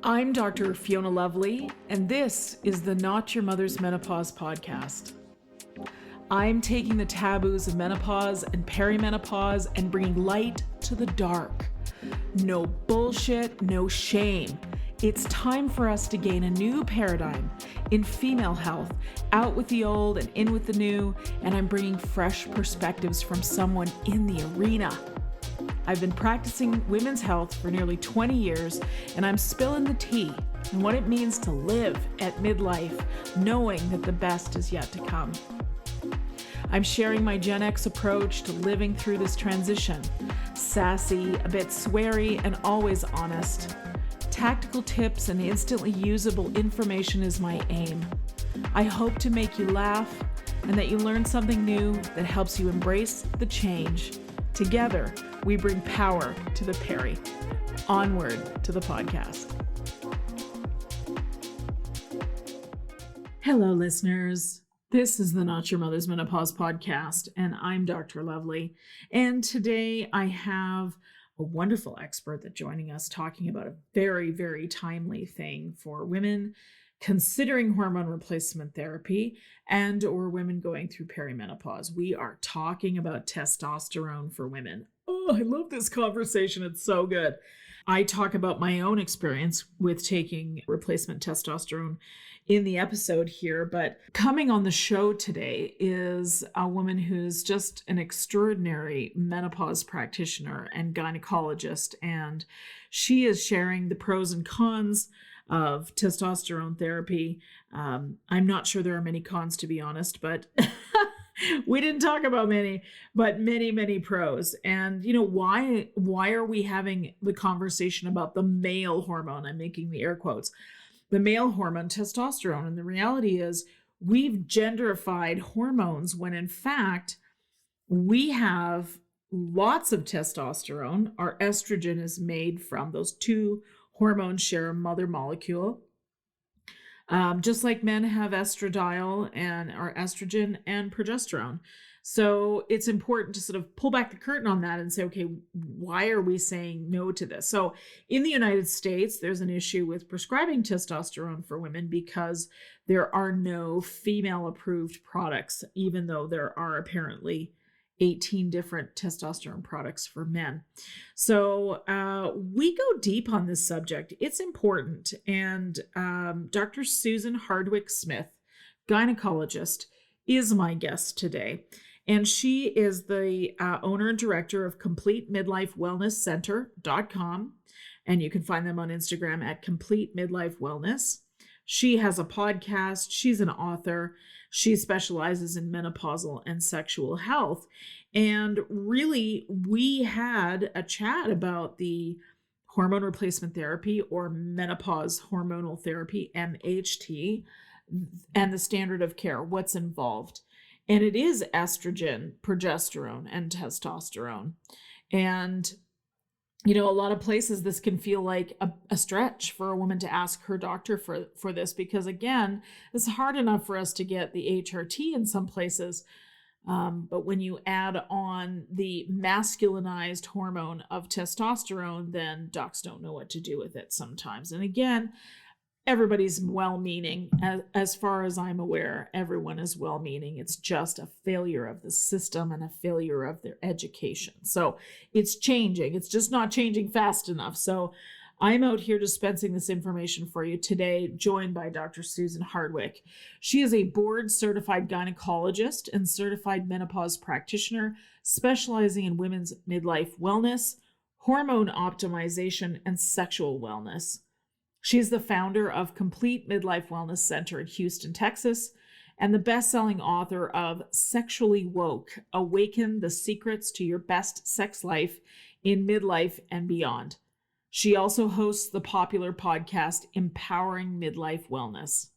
I'm Dr. Fiona Lovely, and this is the Not Your Mother's Menopause podcast. I'm taking the taboos of menopause and perimenopause and bringing light to the dark. No bullshit, no shame. It's time for us to gain a new paradigm in female health, out with the old and in with the new, and I'm bringing fresh perspectives from someone in the arena. I've been practicing women's health for nearly 20 years, and I'm spilling the tea on what it means to live at midlife, knowing that the best is yet to come. I'm sharing my Gen X approach to living through this transition. Sassy, a bit sweary, and always honest. Tactical tips and instantly usable information is my aim. I hope to make you laugh and that you learn something new that helps you embrace the change. Together, we bring power to the peri. Onward to the podcast. Hello, listeners. This is the Not Your Mother's Menopause podcast, and I'm Dr. Lovely. And today I have a wonderful expert that's joining us talking about a very, very timely thing for women considering hormone replacement therapy and or women going through perimenopause. We are talking about testosterone for women. Oh, I love this conversation. It's so good. I talk about my own experience with taking replacement testosterone in the episode here, but coming on the show today is a woman who's just an extraordinary menopause practitioner and gynecologist, and she is sharing the pros and cons of testosterone therapy. I'm not sure there are many cons, to be honest, but we didn't talk about many, but many, many pros. And you know, why are we having the conversation about the male hormone? I'm making the air quotes. The male hormone, testosterone. And the reality is we've genderified hormones when in fact we have lots of testosterone. Our estrogen is made from those two hormones share a mother molecule. Just like men have estradiol and or estrogen and progesterone. So it's important to sort of pull back the curtain on that and say, okay, why are we saying no to this? So in the United States, there's an issue with prescribing testosterone for women because there are no female approved products, even though there are apparently 18 different testosterone products for men. So we go deep on this subject. It's important. And Dr. Susan Hardwick-Smith, gynecologist, is my guest today. And she is the owner and director of Complete Midlife Wellness Center.com. And you can find them on Instagram at Complete Midlife Wellness. She has a podcast. She's an author. She specializes in menopausal and sexual health. And really, we had a chat about the hormone replacement therapy or menopause hormonal therapy, MHT, and the standard of care, what's involved. And it is estrogen, progesterone, and testosterone. And you know, a lot of places this can feel like a stretch for a woman to ask her doctor for this, because again, it's hard enough for us to get the HRT in some places. But when you add on the masculinized hormone of testosterone, then docs don't know what to do with it sometimes. And again, everybody's well-meaning. As far as I'm aware, everyone is well-meaning. It's just a failure of the system and a failure of their education. So it's changing. It's just not changing fast enough. So I'm out here dispensing this information for you today, joined by Dr. Susan Hardwick. She is a board-certified gynecologist and certified menopause practitioner, specializing in women's midlife wellness, hormone optimization, and sexual wellness. She's the founder of Complete Midlife Wellness Center in Houston, Texas, and the best-selling author of Sexually Woke: Awaken the Secrets to Your Best Sex Life in Midlife and Beyond. She also hosts the popular podcast Empowering Midlife Wellness.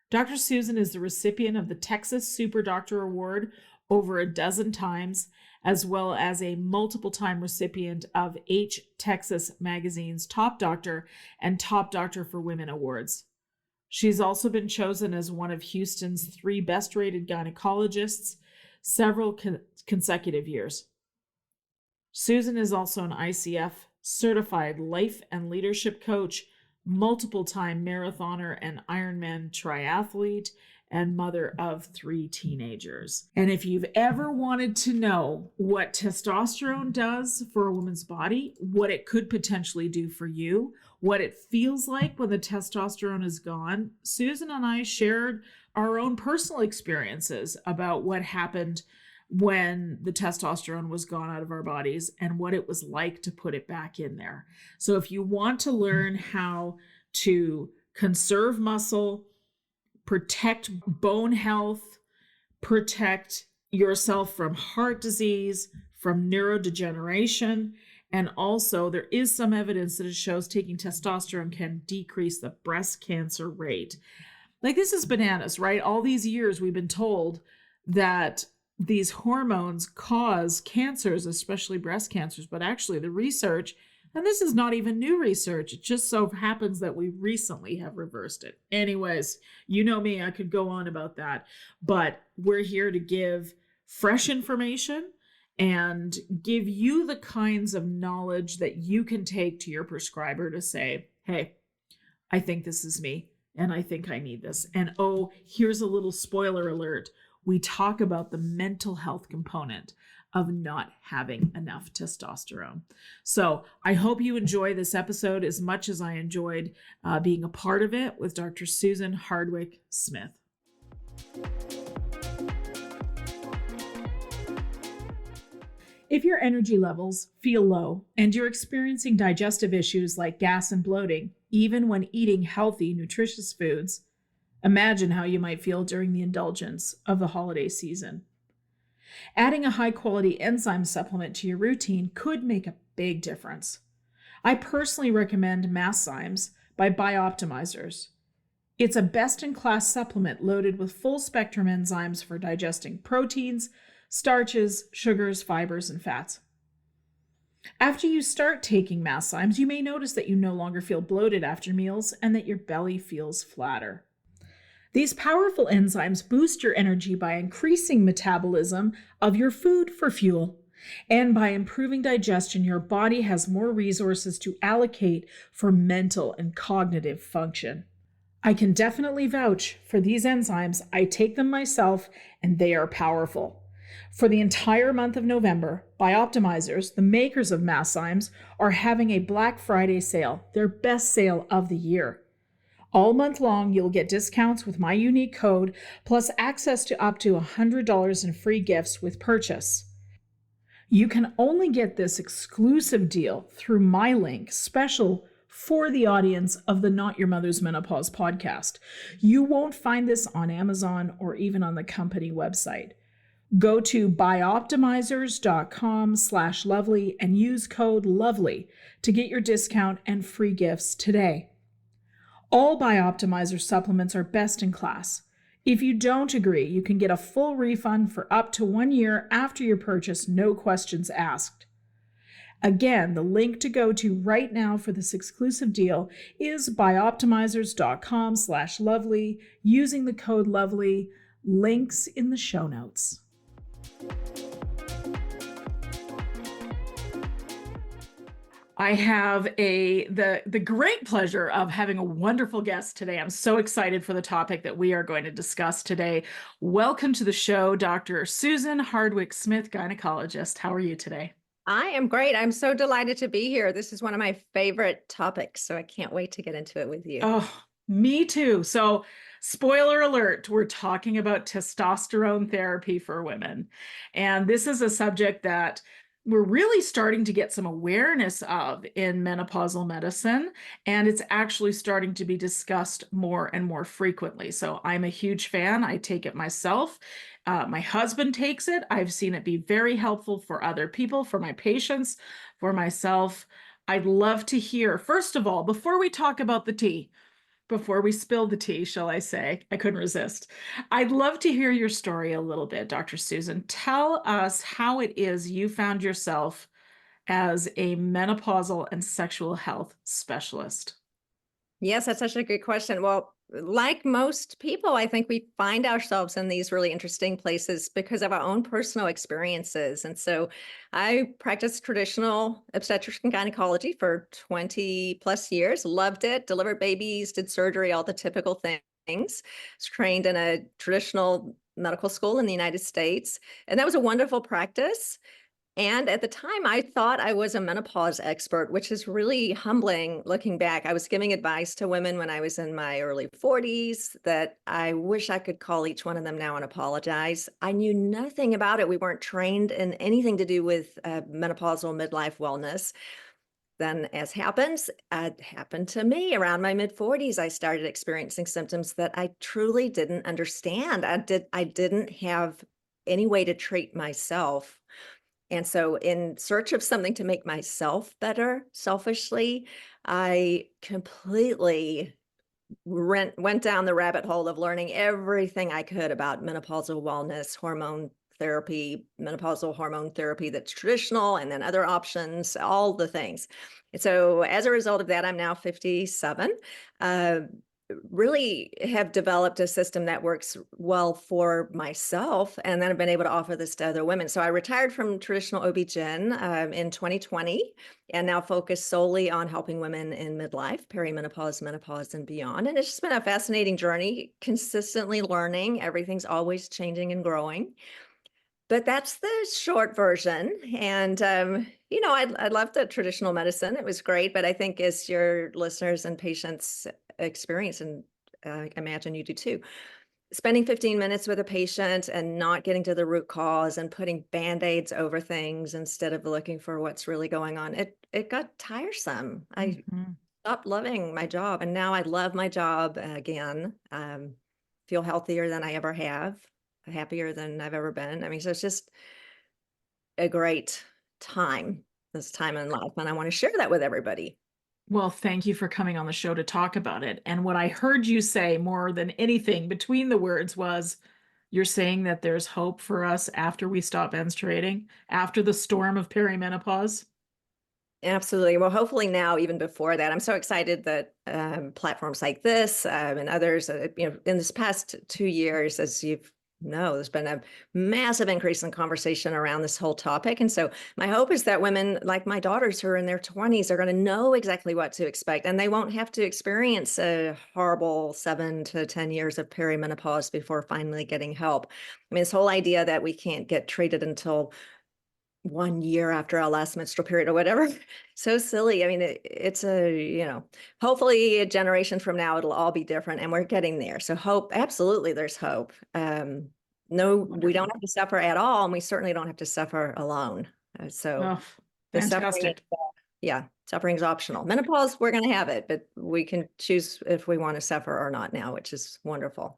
Dr. Susan is the recipient of the Texas Super Doctor Award over a dozen times, as well as a multiple-time recipient of H Texas Magazine's Top Doctor and Top Doctor for Women awards. She's also been chosen as one of Houston's 3 best-rated gynecologists several consecutive years. Susan is also an ICF certified life and leadership coach, multiple time marathoner and Ironman triathlete, and mother of 3 teenagers. And if you've ever wanted to know what testosterone does for a woman's body, what it could potentially do for you, what it feels like when the testosterone is gone, Susan and I shared our own personal experiences about what happened when the testosterone was gone out of our bodies and what it was like to put it back in there. So if you want to learn how to conserve muscle, protect bone health, protect yourself from heart disease, from neurodegeneration, and also there is some evidence that it shows taking testosterone can decrease the breast cancer rate. Like, this is bananas, right? All these years we've been told that these hormones cause cancers, especially breast cancers, but actually the research, and this is not even new research, it just so happens that we recently have reversed it. Anyways, you know me, I could go on about that, but we're here to give fresh information and give you the kinds of knowledge that you can take to your prescriber to say, hey, I think this is me, and I think I need this. And oh, here's a little spoiler alert. We talk about the mental health component of not having enough testosterone. So I hope you enjoy this episode as much as I enjoyed being a part of it with Dr. Susan Hardwick-Smith. If your energy levels feel low and you're experiencing digestive issues like gas and bloating, even when eating healthy, nutritious foods, imagine how you might feel during the indulgence of the holiday season. Adding a high-quality enzyme supplement to your routine could make a big difference. I personally recommend Masszymes by Bioptimizers. It's a best-in-class supplement loaded with full-spectrum enzymes for digesting proteins, starches, sugars, fibers, and fats. After you start taking Masszymes, you may notice that you no longer feel bloated after meals and that your belly feels flatter. These powerful enzymes boost your energy by increasing metabolism of your food for fuel. And by improving digestion, your body has more resources to allocate for mental and cognitive function. I can definitely vouch for these enzymes. I take them myself, and they are powerful. For the entire month of November, Bioptimizers, the makers of Masszymes, are having a Black Friday sale, their best sale of the year. All month long, you'll get discounts with my unique code, plus access to up to $100 in free gifts with purchase. You can only get this exclusive deal through my link, special for the audience of the Not Your Mother's Menopause podcast. You won't find this on Amazon or even on the company website. Go to bioptimizers.com/lovely and use code LOVELY to get your discount and free gifts today. All Bioptimizer supplements are best in class. If you don't agree, you can get a full refund for up to 1 year after your purchase, no questions asked. Again, the link to go to right now for this exclusive deal is bioptimizers.com/lovely using the code LOVELY, links in the show notes. I have the great pleasure of having a wonderful guest today. I'm so excited for the topic that we are going to discuss today. Welcome to the show, Dr. Susan Hardwick-Smith, gynecologist. How are you today? I am great. I'm so delighted to be here. This is one of my favorite topics, so I can't wait to get into it with you. Oh, me too. So, spoiler alert, we're talking about testosterone therapy for women. And this is a subject that we're really starting to get some awareness of in menopausal medicine, and it's actually starting to be discussed more and more frequently. So I'm a huge fan. I take it myself. My husband takes it. I've seen it be very helpful for other people, for my patients, for myself. I'd love to hear, first of all, before we talk about the tea, before we spill the tea, shall I say, I couldn't resist. I'd love to hear your story a little bit, Dr. Susan. Tell us how it is you found yourself as a menopausal and sexual health specialist. Yes, that's such a good question. Well, like most people, I think we find ourselves in these really interesting places because of our own personal experiences. And so I practiced traditional obstetrics and gynecology for 20 plus years, loved it, delivered babies, did surgery, all the typical things. Was trained in a traditional medical school in the United States. And that was a wonderful practice. And at the time, I thought I was a menopause expert, which is really humbling looking back. I was giving advice to women when I was in my early 40s that I wish I could call each one of them now and apologize. I knew nothing about it. We weren't trained in anything to do with menopausal midlife wellness. Then, as happens, it happened to me around my mid 40s. I started experiencing symptoms that I truly didn't understand. I didn't have any way to treat myself. And so, in search of something to make myself better, selfishly, I completely went down the rabbit hole of learning everything I could about menopausal wellness, hormone therapy, menopausal hormone therapy that's traditional, and then other options, all the things. And so, as a result of that, I'm now 57. Uh, really have developed a system that works well for myself, and then I've been able to offer this to other women. So I retired from traditional OB-GYN in 2020 and now focus solely on helping women in midlife, perimenopause, menopause, and beyond. And it's just been a fascinating journey, consistently learning. Everything's always changing and growing. But that's the short version. And, I love the traditional medicine. It was great. But I think as your listeners and patients experience, and I imagine you do too, spending 15 minutes with a patient and not getting to the root cause and putting band-aids over things instead of looking for what's really going on, it got tiresome. I Mhm. stopped loving my job, and now I love my job again. Feel healthier than I ever have, happier than I've ever been. I mean, so it's just a great time, this time in life, and I want to share that with everybody. Well, thank you for coming on the show to talk about it. And what I heard you say more than anything between the words was you're saying that there's hope for us after we stop menstruating, after the storm of perimenopause. Absolutely. Well, hopefully now, even before that, I'm so excited that platforms like this and others, in this past 2 years, as you've know, there's been a massive increase in conversation around this whole topic. And so my hope is that women like my daughters who are in their 20s are going to know exactly what to expect, and they won't have to experience a horrible 7 to 10 years of perimenopause before finally getting help. I mean, this whole idea that we can't get treated until 1 year after our last menstrual period or whatever. So silly. I mean, it's hopefully a generation from now, it'll all be different, and we're getting there. So hope, absolutely, there's hope. No, we don't Wonderful. have to suffer at all, and we certainly don't have to suffer alone. So Oh, the suffering, fantastic. yeah, suffering is optional. Menopause, we're going to have it, but we can choose if we want to suffer or not now, which is wonderful.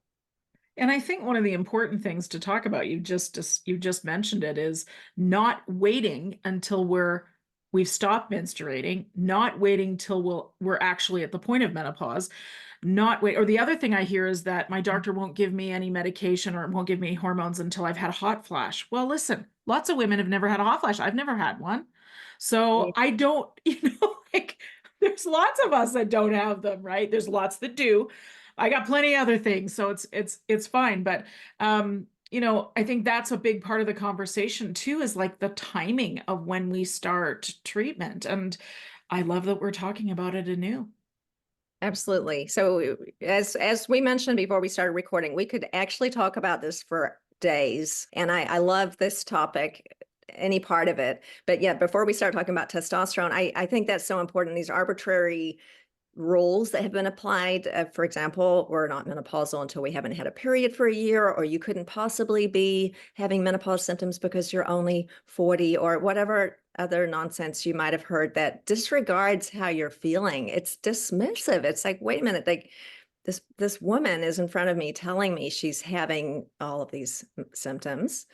And I think one of the important things to talk about, you just mentioned it, is not waiting until we've stopped menstruating, not waiting till we're actually at the point of menopause, not wait. Or the other thing I hear is that my doctor won't give me any medication or won't give me hormones until I've had a hot flash. Well, listen, lots of women have never had a hot flash. I've never had one. So I don't, like there's lots of us that don't have them, right? There's lots that do. I got plenty of other things, so it's fine. But I think that's a big part of the conversation too, is like the timing of when we start treatment. And I love that we're talking about it anew. Absolutely. So as we mentioned before we started recording, we could actually talk about this for days. And I love this topic, any part of it. But yeah, before we start talking about testosterone, I think that's so important. These arbitrary rules that have been applied. For example, we're not menopausal until we haven't had a period for a year, or you couldn't possibly be having menopause symptoms because you're only 40, or whatever other nonsense you might have heard that disregards how you're feeling. It's dismissive. It's like, wait a minute, like this woman is in front of me telling me she's having all of these symptoms.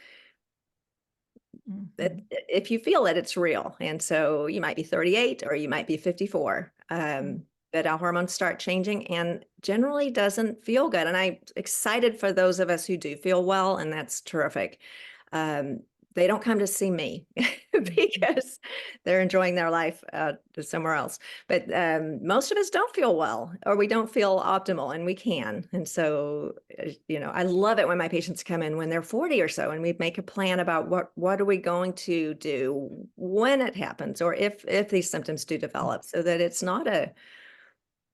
Mhm. If you feel it, it's real. And so you might be 38 or you might be 54. But our hormones start changing and generally doesn't feel good. And I'm excited for those of us who do feel well, and that's terrific. Um, they don't come to see me because they're enjoying their life somewhere else. But most of us don't feel well, or we don't feel optimal, and we can. And so, I love it when my patients come in when they're 40 or so, and we make a plan about what are we going to do when it happens, or if these symptoms do develop, so that it's not a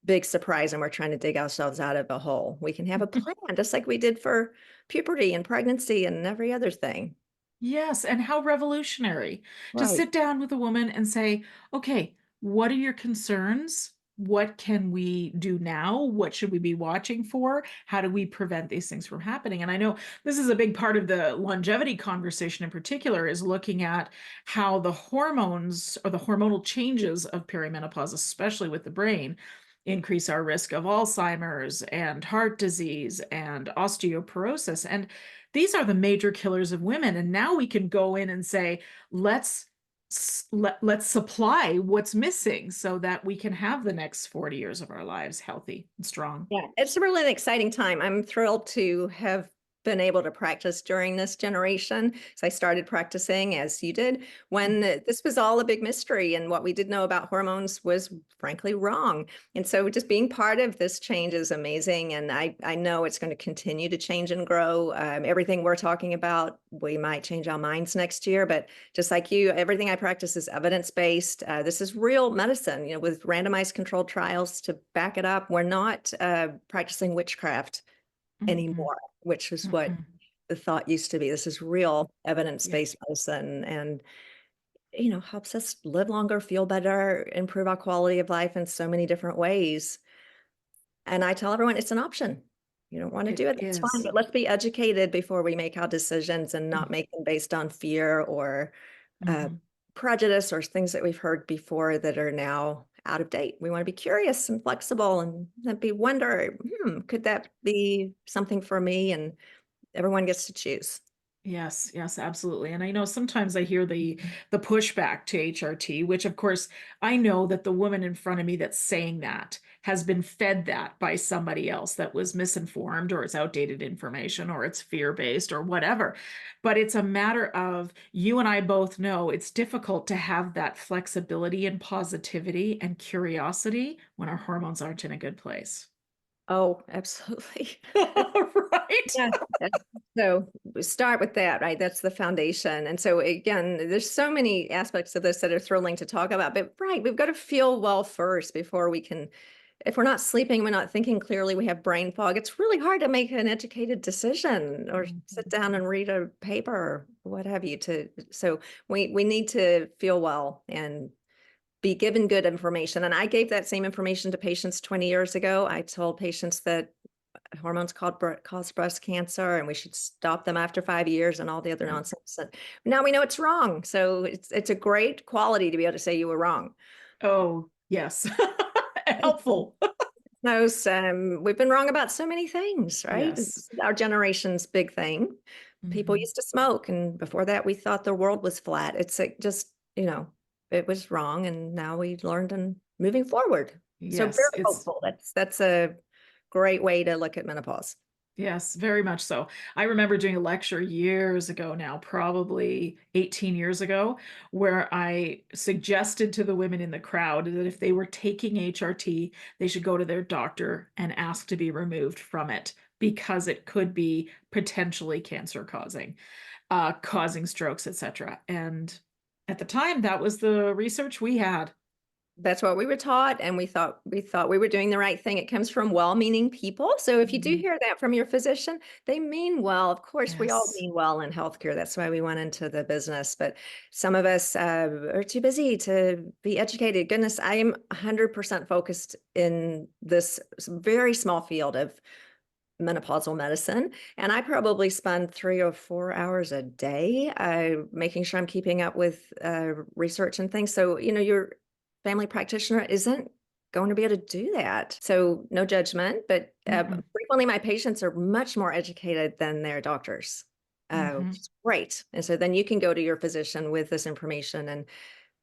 big surprise and we're trying to dig ourselves out of a hole. We can have a plan, just like we did for puberty and pregnancy and every other thing. Yes, and how revolutionary to Right. sit down with a woman and say, okay, what are your concerns? What can we do now? What should we be watching for? How do we prevent these things from happening? And I know this is a big part of the longevity conversation in particular, is looking at how the hormones or the hormonal changes of perimenopause, especially with the brain, increase our risk of Alzheimer's and heart disease and osteoporosis. And these are the major killers of women. And now we can go in and say, let's supply what's missing so that we can have the next 40 years of our lives healthy and strong. Yeah, it's really an exciting time. I'm thrilled to have been able to practice during this generation. So I started practicing, as you did, when this was all a big mystery, and what we did know about hormones was frankly wrong. And so just being part of this change is amazing. And I know it's going to continue to change and grow. Everything we're talking about, we might change our minds next year, but just like you, everything I practice is evidence-based. This is real medicine, with randomized controlled trials to back it up. We're not practicing witchcraft Mm-mm, anymore, which is what mm-mm. the thought used to be. This is real Yeah. evidence-based medicine, and helps us live longer, feel better, improve our quality of life in so many different ways. And I tell everyone it's an option. You don't want to It do it, that's fine, is. but let's be educated before we make our decisions, and not Mhm, make them based on fear or uh, mhm. prejudice, or things that we've heard before that are now out of date. We want to be curious and flexible, and then be wonder, could that be something for me? And everyone gets to choose. Yes, yes, absolutely. And I know sometimes I hear the pushback to HRT, which of course I know that the woman in front of me that's saying that has been fed that by somebody else that was misinformed, or it's outdated information, or it's fear-based, or whatever. But it's a matter of, you and I both know it's difficult to have that flexibility and positivity and curiosity when our hormones aren't in a good place. Oh, absolutely. Right? Yeah. So we start with that, right? That's the foundation. And so again, there's so many aspects of this that are thrilling to talk about, but right, we've got to feel well first before we can. If we're not sleeping, we're not thinking clearly, we have brain fog, it's really hard to make an educated decision, or sit Mhm. down and read a paper, or what have you. So we need to feel well and be given good information. And I gave that same information to patients 20 years ago. I told patients that hormones cause breast cancer, and we should stop them after 5 years, and all the other nonsense. And now we know it's wrong. So it's a great quality to be able to say you were wrong. Oh, yes. And Helpful. those, we've been wrong about so many things, right? Yes. It's our generation's big thing. People Mhm. used to smoke, and before that, we thought the world was flat. It's like just, it was wrong, and now we learned and moving forward. So very Yes, it's hopeful. That's a great way to look at menopause. yes, very much so. I remember doing a lecture years ago now, probably 18 years ago, where I suggested to the women in the crowd that if they were taking HRT, they should go to their doctor and ask to be removed from it, because it could be potentially cancer causing, causing strokes, etc. And at the time, that was the research we had. That's what we were taught, and we thought we were doing the right thing. It comes from well-meaning people. So if you do Mhm. hear that from your physician, they mean well. Of course, we all Yes. mean well in healthcare. That's why we went into the business. But some of us are too busy to be educated. Goodness, I am 100% focused in this very small field of menopausal medicine, and I probably spend 3 or 4 hours a day making sure I'm keeping up with research and things. So your family practitioner isn't going to be able to do that. So no judgment, but Mm-mm. frequently my patients are much more educated than their doctors. Which Mhm. is great. And so then you can go to your physician with this information, and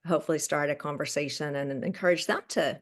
hopefully start a conversation, and encourage them to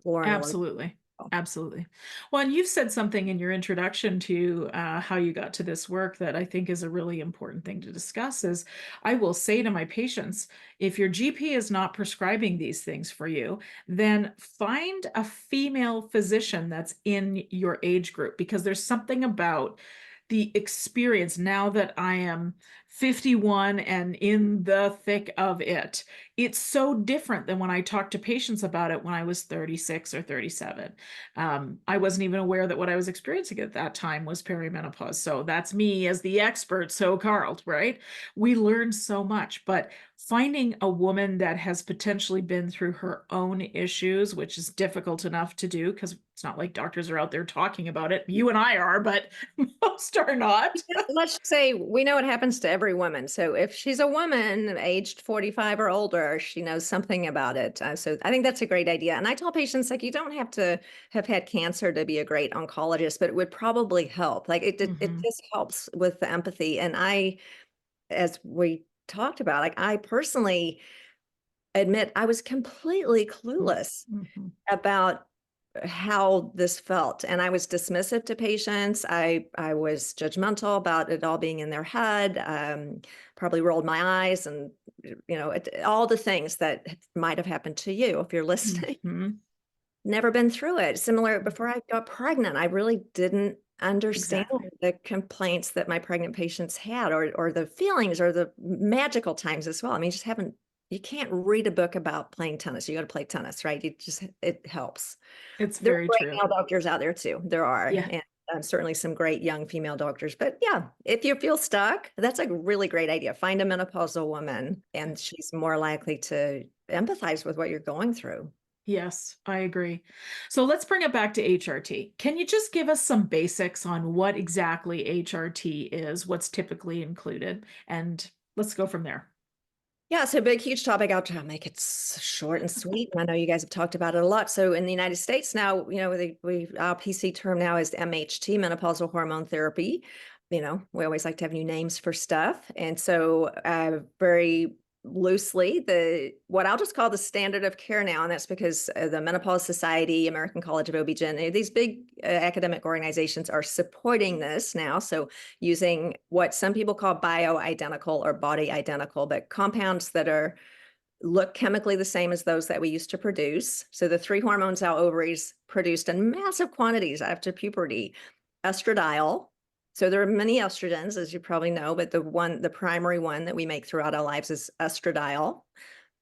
learn a little. Absolutely. Absolutely. Well, and you've said something in your introduction to how you got to this work that I think is a really important thing to discuss is I will say to my patients, if your GP is not prescribing these things for you, then find a female physician that's in your age group because there's something about the experience now that I am 51 and in the thick of it. It's so different than when I talked to patients about it when I was 36 or 37. I wasn't even aware that what I was experiencing at that time was perimenopause. So that's me as the expert. So, Carl, right? We learned so much, but finding a woman that has potentially been through her own issues, which is difficult enough to do because it's not like doctors are out there talking about it. You and I are, but most are not. Let's just say we know what happens to every woman. So if she's a woman aged 45 or older, she knows something about it. So I think that's a great idea. And I tell patients, like, you don't have to have had cancer to be a great oncologist, but it would probably help. Like it Mhm. just helps with the empathy. And as we talked about, like, I personally admit I was completely clueless Mhm. about how this felt, and I was dismissive to patients. I was judgmental about it all being in their head. Probably rolled my eyes, and all the things that might have happened to you if you're listening. Mhm. Never been through it. Similar before I got pregnant, I really didn't understand Exactly. the complaints that my pregnant patients had, or the feelings, or the magical times as well. I mean, you can't read a book about playing tennis. You got to play tennis, right? It helps. It's There are very great true. male doctors out there too. There are, Yeah. and certainly some great young female doctors. But yeah, if you feel stuck, that's a really great idea. Find a menopausal woman, and she's more likely to empathize with what you're going through. Yes, I agree. So let's bring it back to HRT. Can you just give us some basics on what exactly HRT is, what's typically included, and let's go from there. Yeah, so big, huge topic. I'll try to make it short and sweet. I know you guys have talked about it a lot. So in the United States now, our PC term now is MHT, menopausal hormone therapy. We always like to have new names for stuff, and so very loosely, the what I'll just call the standard of care now, and that's because the Menopause Society, American College of OB/GYN, these big academic organizations are supporting this now. So using what some people call bioidentical or body identical, but compounds that look chemically the same as those that we used to produce. So the three hormones our ovaries produced in massive quantities after puberty: estradiol. So there are many estrogens, as you probably know, but the primary one that we make throughout our lives is estradiol.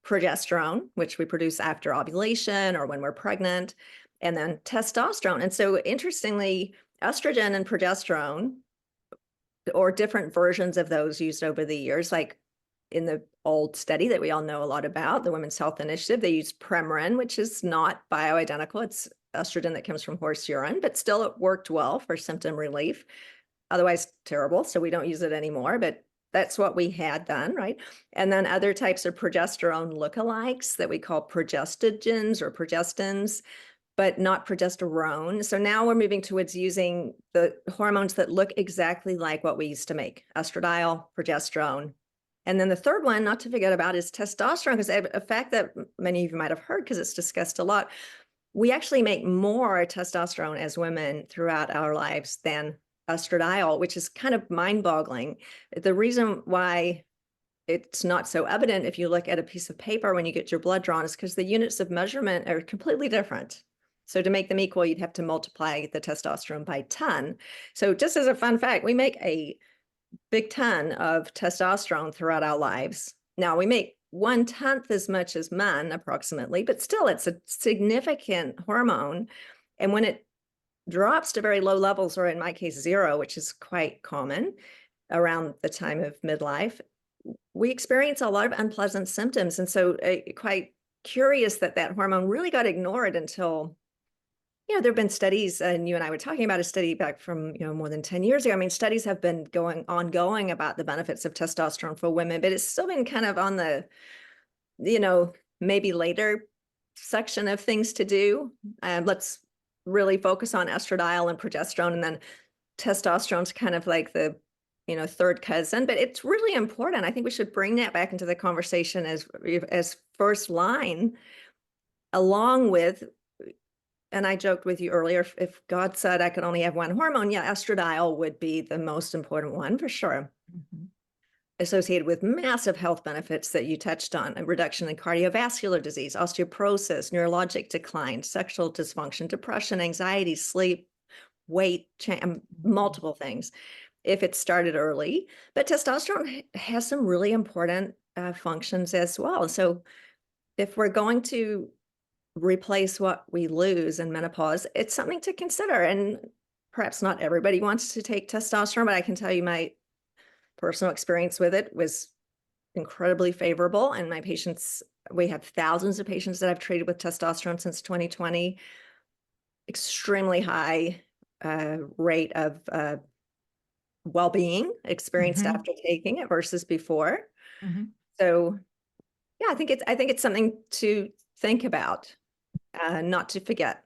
Progesterone, which we produce after ovulation or when we're pregnant, and then testosterone. And so interestingly, estrogen and progesterone, or different versions of those used over the years, like in the old study that we all know a lot about, the Women's Health Initiative, they used Premarin, which is not bioidentical. It's estrogen that comes from horse urine, but still it worked well for symptom relief. Otherwise terrible, so we don't use it anymore, but that's what we had done, right? And then other types of progesterone lookalikes that we call progestogens or progestins, but not progesterone. So now we're moving towards using the hormones that look exactly like what we used to make: estradiol, progesterone. And then the third one, not to forget about, is testosterone, because a fact that many of you might have heard because it's discussed a lot. We actually make more testosterone as women throughout our lives than estradiol, which is kind of mind-boggling. The reason why it's not so evident if you look at a piece of paper when you get your blood drawn is because the units of measurement are completely different. So to make them equal, you'd have to multiply the testosterone by 10. So just as a fun fact, we make a big ton of testosterone throughout our lives. Now we make 1/10 as much as men approximately, but still it's a significant hormone. And when it drops to very low levels, or in my case, zero, which is quite common around the time of midlife, we experience a lot of unpleasant symptoms. And so quite curious that that hormone really got ignored until, there have been studies, and you and I were talking about a study back from, more than 10 years ago. I mean, studies have been ongoing about the benefits of testosterone for women, but it's still been kind of on the, maybe later section of things to do. Let's really focus on estradiol and progesterone, and then testosterone's kind of like the, third cousin, but it's really important. I think we should bring that back into the conversation as first line, along with and I joked with you earlier, if God said I could only have one hormone, yeah, estradiol would be the most important one for sure, Mhm. associated with massive health benefits that you touched on: a reduction in cardiovascular disease, osteoporosis, neurologic decline, sexual dysfunction, depression, anxiety, sleep, weight, multiple things if it started early. But testosterone has some really important functions as well. So if we're going to replace what we lose in menopause, it's something to consider. And perhaps not everybody wants to take testosterone, but I can tell you my personal experience with it was incredibly favorable. And my patients, we have thousands of patients that I've treated with testosterone since 2020, extremely high rate of well-being experienced Mhm. after taking it versus before. Mhm. So yeah, I think it's something to think about, not to forget.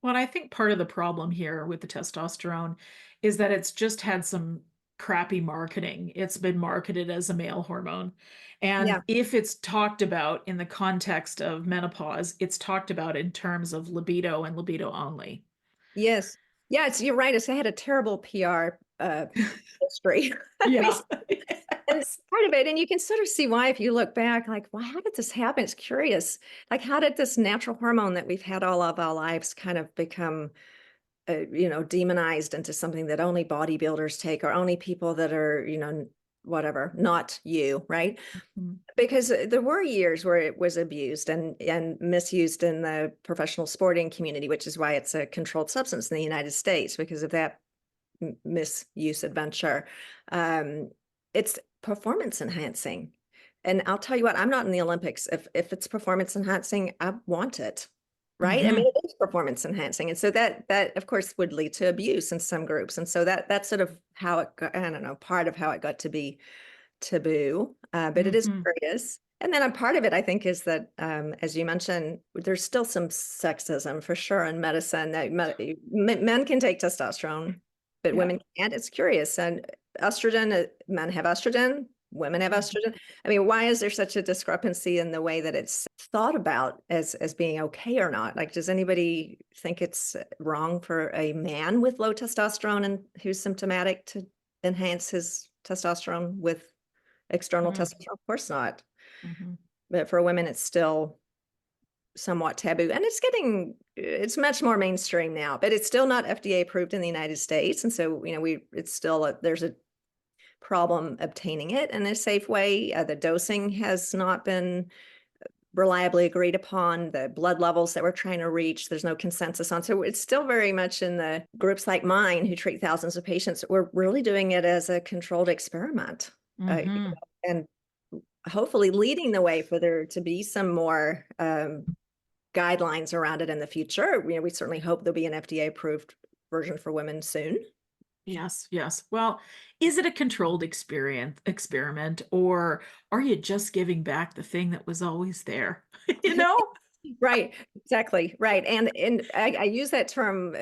Well, I think part of the problem here with the testosterone is that it's just had some crappy marketing. It's been marketed as a male hormone. And Yeah. if it's talked about in the context of menopause, it's talked about in terms of libido and libido only. Yes. Yeah, you're right. It's had a terrible PR history. Yeah. And Yes. part of it, and you can sort of see why if you look back, like, well, how did this happen? It's curious. Like, how did this natural hormone that we've had all of our lives kind of become, demonized into something that only bodybuilders take, or only people that are, whatever, not you, right? Mhm. Because there were years where it was abused and misused in the professional sporting community, which is why it's a controlled substance in the United States, because of that misuse adventure. Um, it's performance enhancing. And I'll tell you what, I'm not in the Olympics. If it's performance enhancing, I want it. Right. I mean, Mhm. it is performance enhancing. And so that of course would lead to abuse in some groups. And so that's sort of how it got, I don't know, part of how it got to be taboo, but it is Mhm. curious. And then a part of it, I think, is that, as you mentioned, there's still some sexism for sure in medicine. That men can take testosterone, but Yeah. women can't. It's curious. And estrogen, men have estrogen, women have Mhm. estrogen. I mean, why is there such a discrepancy in the way that it's thought about as being okay or not? Like, does anybody think it's wrong for a man with low testosterone and who's symptomatic to enhance his testosterone with external Mhm. testosterone? Of course not. Mhm. But for women, it's still somewhat taboo. And it's much more mainstream now, but it's still not FDA approved in the United States. And so, it's still, there's a problem obtaining it in a safe way. The dosing has not been reliably agreed upon. The blood levels that we're trying to reach, there's no consensus on. So it's still very much in the groups like mine who treat thousands of patients. We're really doing it as a controlled experiment. Mhm. And hopefully leading the way for there to be some more guidelines around it in the future. We certainly hope there'll be an FDA approved version for women soon. Yes, yes. Well, is it a controlled experiment, or are you just giving back the thing that was always there? You know? Right, exactly, right. And I use that term.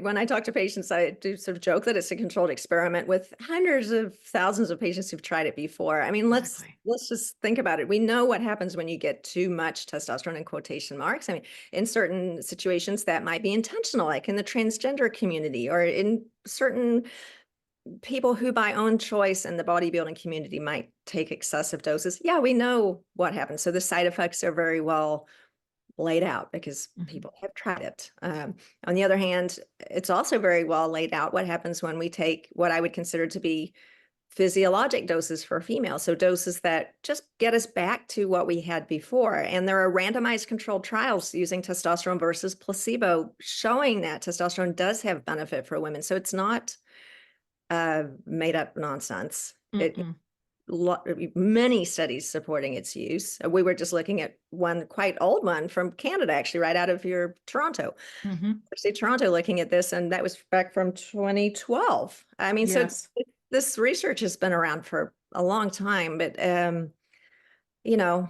When I talk to patients, I do sort of joke that it's a controlled experiment with hundreds of thousands of patients who've tried it before. I mean, let's Exactly. let's just think about it. We know what happens when you get too much testosterone, in quotation marks. I mean, in certain situations that might be intentional, like in the transgender community, or in certain people who by own choice in the bodybuilding community might take excessive doses. Yeah, we know what happens. So the side effects are very well laid out because Mhm. people have tried it. On the other hand, it's also very well laid out what happens when we take what I would consider to be physiologic doses for females. So doses that just get us back to what we had before. And there are randomized controlled trials using testosterone versus placebo showing that testosterone does have benefit for women. So it's not made up nonsense. Mm-mm. Many studies supporting its use. We were just looking at one quite old one from Canada, actually, right out of your Toronto, Mhm. University of Toronto, looking at this, and that was back from 2012. I mean, so Yes. this research has been around for a long time, but you know,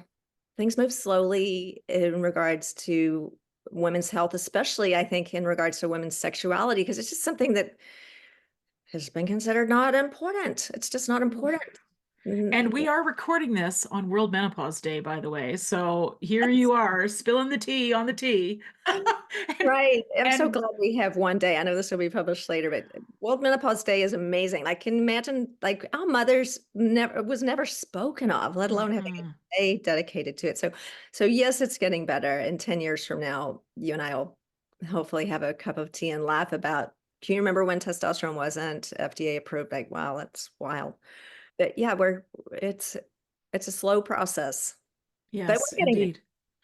things move slowly in regards to women's health, especially I think in regards to women's sexuality, because it's just something that has been considered not important. It's just not important. And we are recording this on World Menopause Day, by the way. So here you are spilling the tea on the tea. and, Right. I'm so and glad we have one day. I know this will be published later, but World Menopause Day is amazing. I can imagine like our mothers never spoken of, let alone having mm-mm. a day dedicated to it. So yes, it's getting better. And 10 years from now, you and I will hopefully have a cup of tea and laugh about, can you remember when testosterone wasn't FDA approved? Like, wow, that's wild. But yeah, it's a slow process, but Yes, we're getting there. indeed.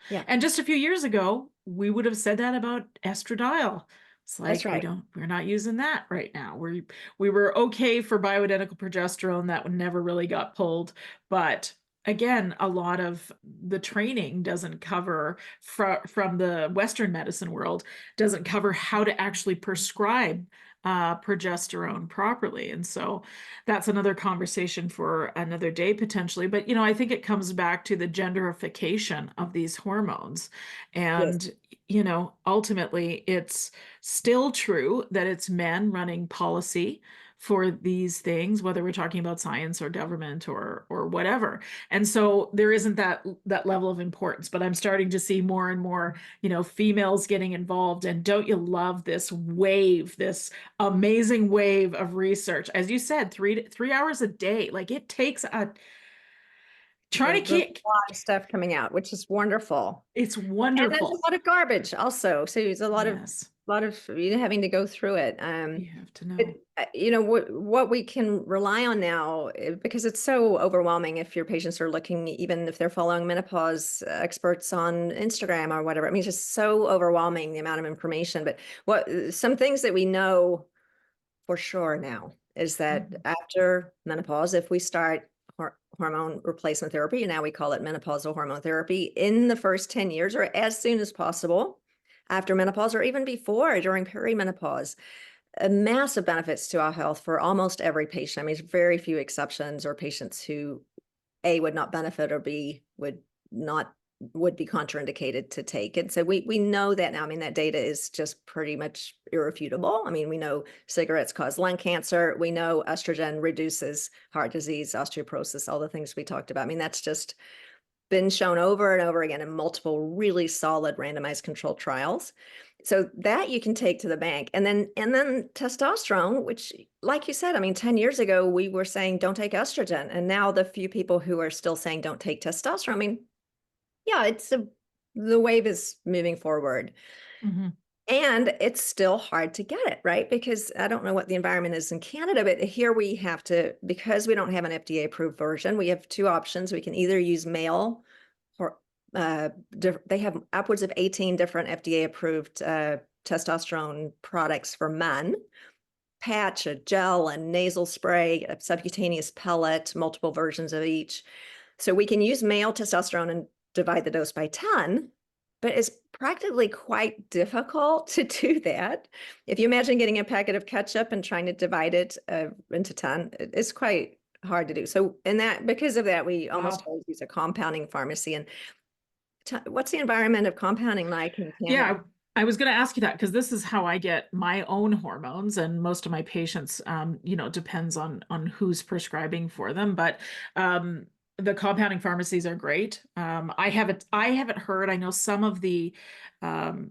Yeah, And just a few years ago, we would have said that about estradiol. It's that's like right. we're not using that right now. We were okay for bioidentical progesterone that one never really got pulled, but again, a lot of the training doesn't cover from the Western medicine world doesn't cover how to actually prescribe progesterone properly. And so that's another conversation for another day potentially. But I think it comes back to the genderification of these hormones. Yes. And ultimately, it's still true that it's men running policy for these things, whether we're talking about science or government or whatever. And so there isn't that level of importance. But I'm starting to see more and more, females getting involved. And don't you love this wave, this amazing wave of research? As you said, 3 hours a day. Like it takes a trying to There's keep. a lot of stuff coming out, which is wonderful. It's And there's a wonderful. lot of garbage also. So there's a Yes, lot of having to go through it. you have to But know. what we can rely on now, because it's so overwhelming if your patients are looking, even if they're following menopause experts on Instagram or whatever. I mean, it's just so overwhelming, the amount of information. But some things that we know for sure now is that Mhm. after menopause, if we start hormone replacement therapy, and now we call it menopausal hormone therapy, in the first 10 years or as soon as possible after menopause or even before during perimenopause, massive benefits to our health for almost every patient. I mean, there's very few exceptions or patients who A would not benefit or B would be contraindicated to take. And so we know that now. I mean, that data is just pretty much irrefutable. I mean, we know cigarettes cause lung cancer. We know estrogen reduces heart disease, osteoporosis, all the things we talked about. I mean, that's just been shown over and over again in multiple really solid randomized controlled trials. So that you can take to the bank. And then testosterone, which like you said, I mean, 10 years ago, we were saying don't take estrogen. And now the few people who are still saying don't take testosterone, I mean, yeah, the wave is moving forward. Mhm. And it's still hard to get it, right? Because I don't know what the environment is in Canada, but here we have to, because we don't have an FDA approved version, we have two options. We can either use male or they have upwards of 18 different FDA approved testosterone products for men, patch, a gel, and nasal spray, a subcutaneous pellet, multiple versions of each. So we can use male testosterone and divide the dose by 10, but it's practically quite difficult to do that. If you imagine getting a packet of ketchup and trying to divide it into 10, it's quite hard to do. So, because of that, we almost Wow. always use a compounding pharmacy. And what's the environment of compounding like in Canada? Yeah, I was going to ask you that because this is how I get my own hormones, and most of my patients, depends on who's prescribing for them. But the compounding pharmacies are great. I haven't heard. I know some of the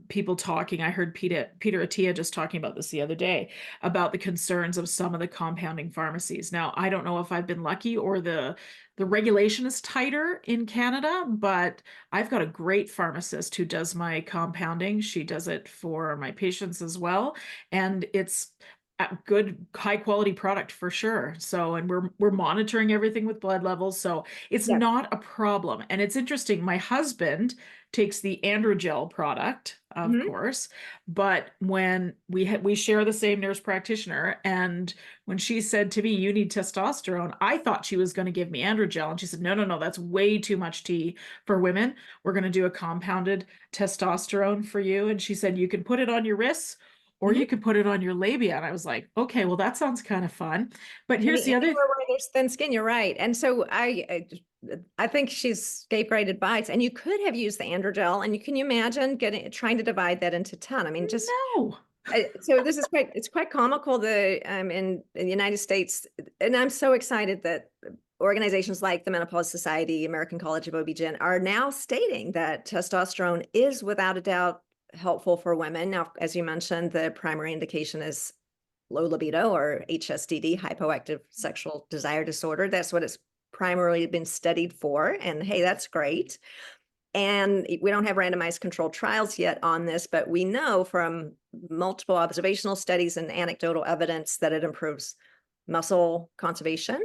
people talking. I heard Peter Attia just talking about this the other day about the concerns of some of the compounding pharmacies. Now, I don't know if I've been lucky or the regulation is tighter in Canada, but I've got a great pharmacist who does my compounding. She does it for my patients as well, and it's a good high quality product for sure. So, and we're monitoring everything with blood levels, so it's Yeah. not a problem. And it's interesting. My husband takes the androgel product, of Mhm. course, but when we share the same nurse practitioner, and when she said to me, "You need testosterone," I thought she was going to give me androgel, and she said, "No, no, no, that's way too much tea for women. We're going to do a compounded testosterone for you." And she said, "You can put it on your wrists or Mhm. you could put it on your labia." And I was like, "Okay, well, that sounds kind of fun." But here's the other. Anywhere where there's thin skin, you're right. And so I think she's scapegoated bites, and you could have used the androgel, and can you imagine trying to divide that into 10? I mean, just No. so this is it's quite comical in the United States, and I'm so excited that organizations like the Menopause Society, American College of OB-GYN are now stating that testosterone is without a doubt helpful for women. Now, as you mentioned, the primary indication is low libido, or HSDD, hypoactive sexual desire disorder. That's what it's primarily been studied for. And hey, that's great. And we don't have randomized controlled trials yet on this, but we know from multiple observational studies and anecdotal evidence that it improves muscle conservation.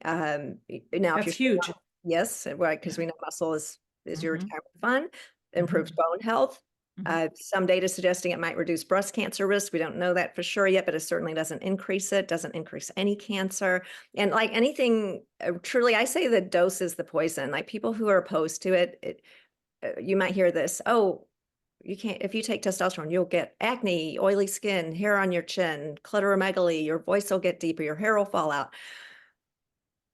Now, if That's you're huge. yes, right, because Yeah. we know muscle is your Mhm. retirement fund, improves bone health. Mhm. Some data suggesting it might reduce breast cancer risk. We don't know that for sure yet, but it certainly doesn't increase it, doesn't increase any cancer. And like anything, truly, I say the dose is the poison. Like people who are opposed to it, you might hear this, oh, you can't, if you take testosterone, you'll get acne, oily skin, hair on your chin, clitoromegaly, your voice will get deeper, your hair will fall out.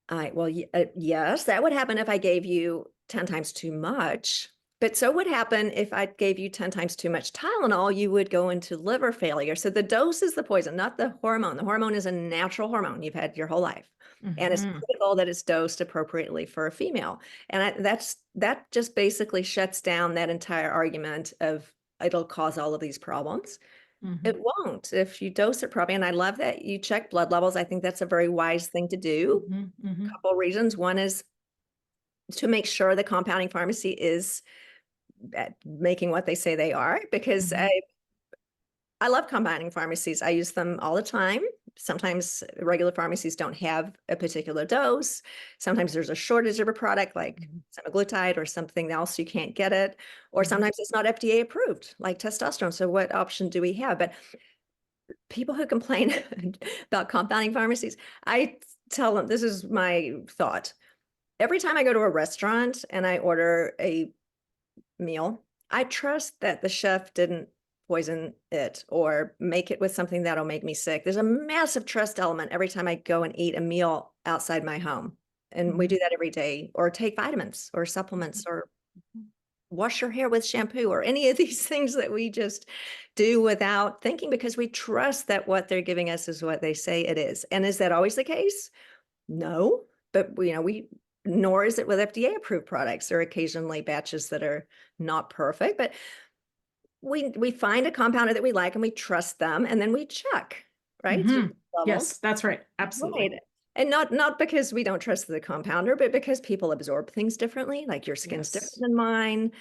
Well, yes, that would happen if I gave you 10 times too much. But so would happen if I gave you 10 times too much Tylenol, you would go into liver failure. So the dose is the poison, not the hormone. The hormone is a natural hormone you've had your whole life. And it's Mhm. critical that it's dosed appropriately for a female. And that just basically shuts down that entire argument of it'll cause all of these problems. It Mhm. won't if you dose it properly. And I love that you check blood levels. I think that's a very wise thing to do. Mhm. Mhm. Couple reasons. One is to make sure the compounding pharmacy is making what they say they are, because Mhm. I love compounding pharmacies. I use them all the time. Sometimes regular pharmacies don't have a particular dose. Sometimes there's a shortage of a product like Mhm. semaglutide or something else, you can't get it. Or Mhm. sometimes it's not FDA approved, like testosterone. So what option do we have? But people who complain about compounding pharmacies, I tell them, this is my thought. Every time I go to a restaurant and I order a meal, I trust that the chef didn't poison it or make it with something that'll make me sick. There's a massive trust element every time I go and eat a meal outside my home. And we Mhm. do that every day, or take vitamins or supplements or Mhm. wash your hair with shampoo or any of these things that we just do without thinking, because we trust that what they're giving us is what they say it is. And is that always the case? No, but we nor is it with FDA approved products. There are occasionally batches that are not perfect, but we find a compounder that we like and we trust them, and then we check, right? Mhm. Levels. Yes, that's right. Absolutely. Right. And not because we don't trust the compounder, but because people absorb things differently. Like your skin's different Yes. than mine.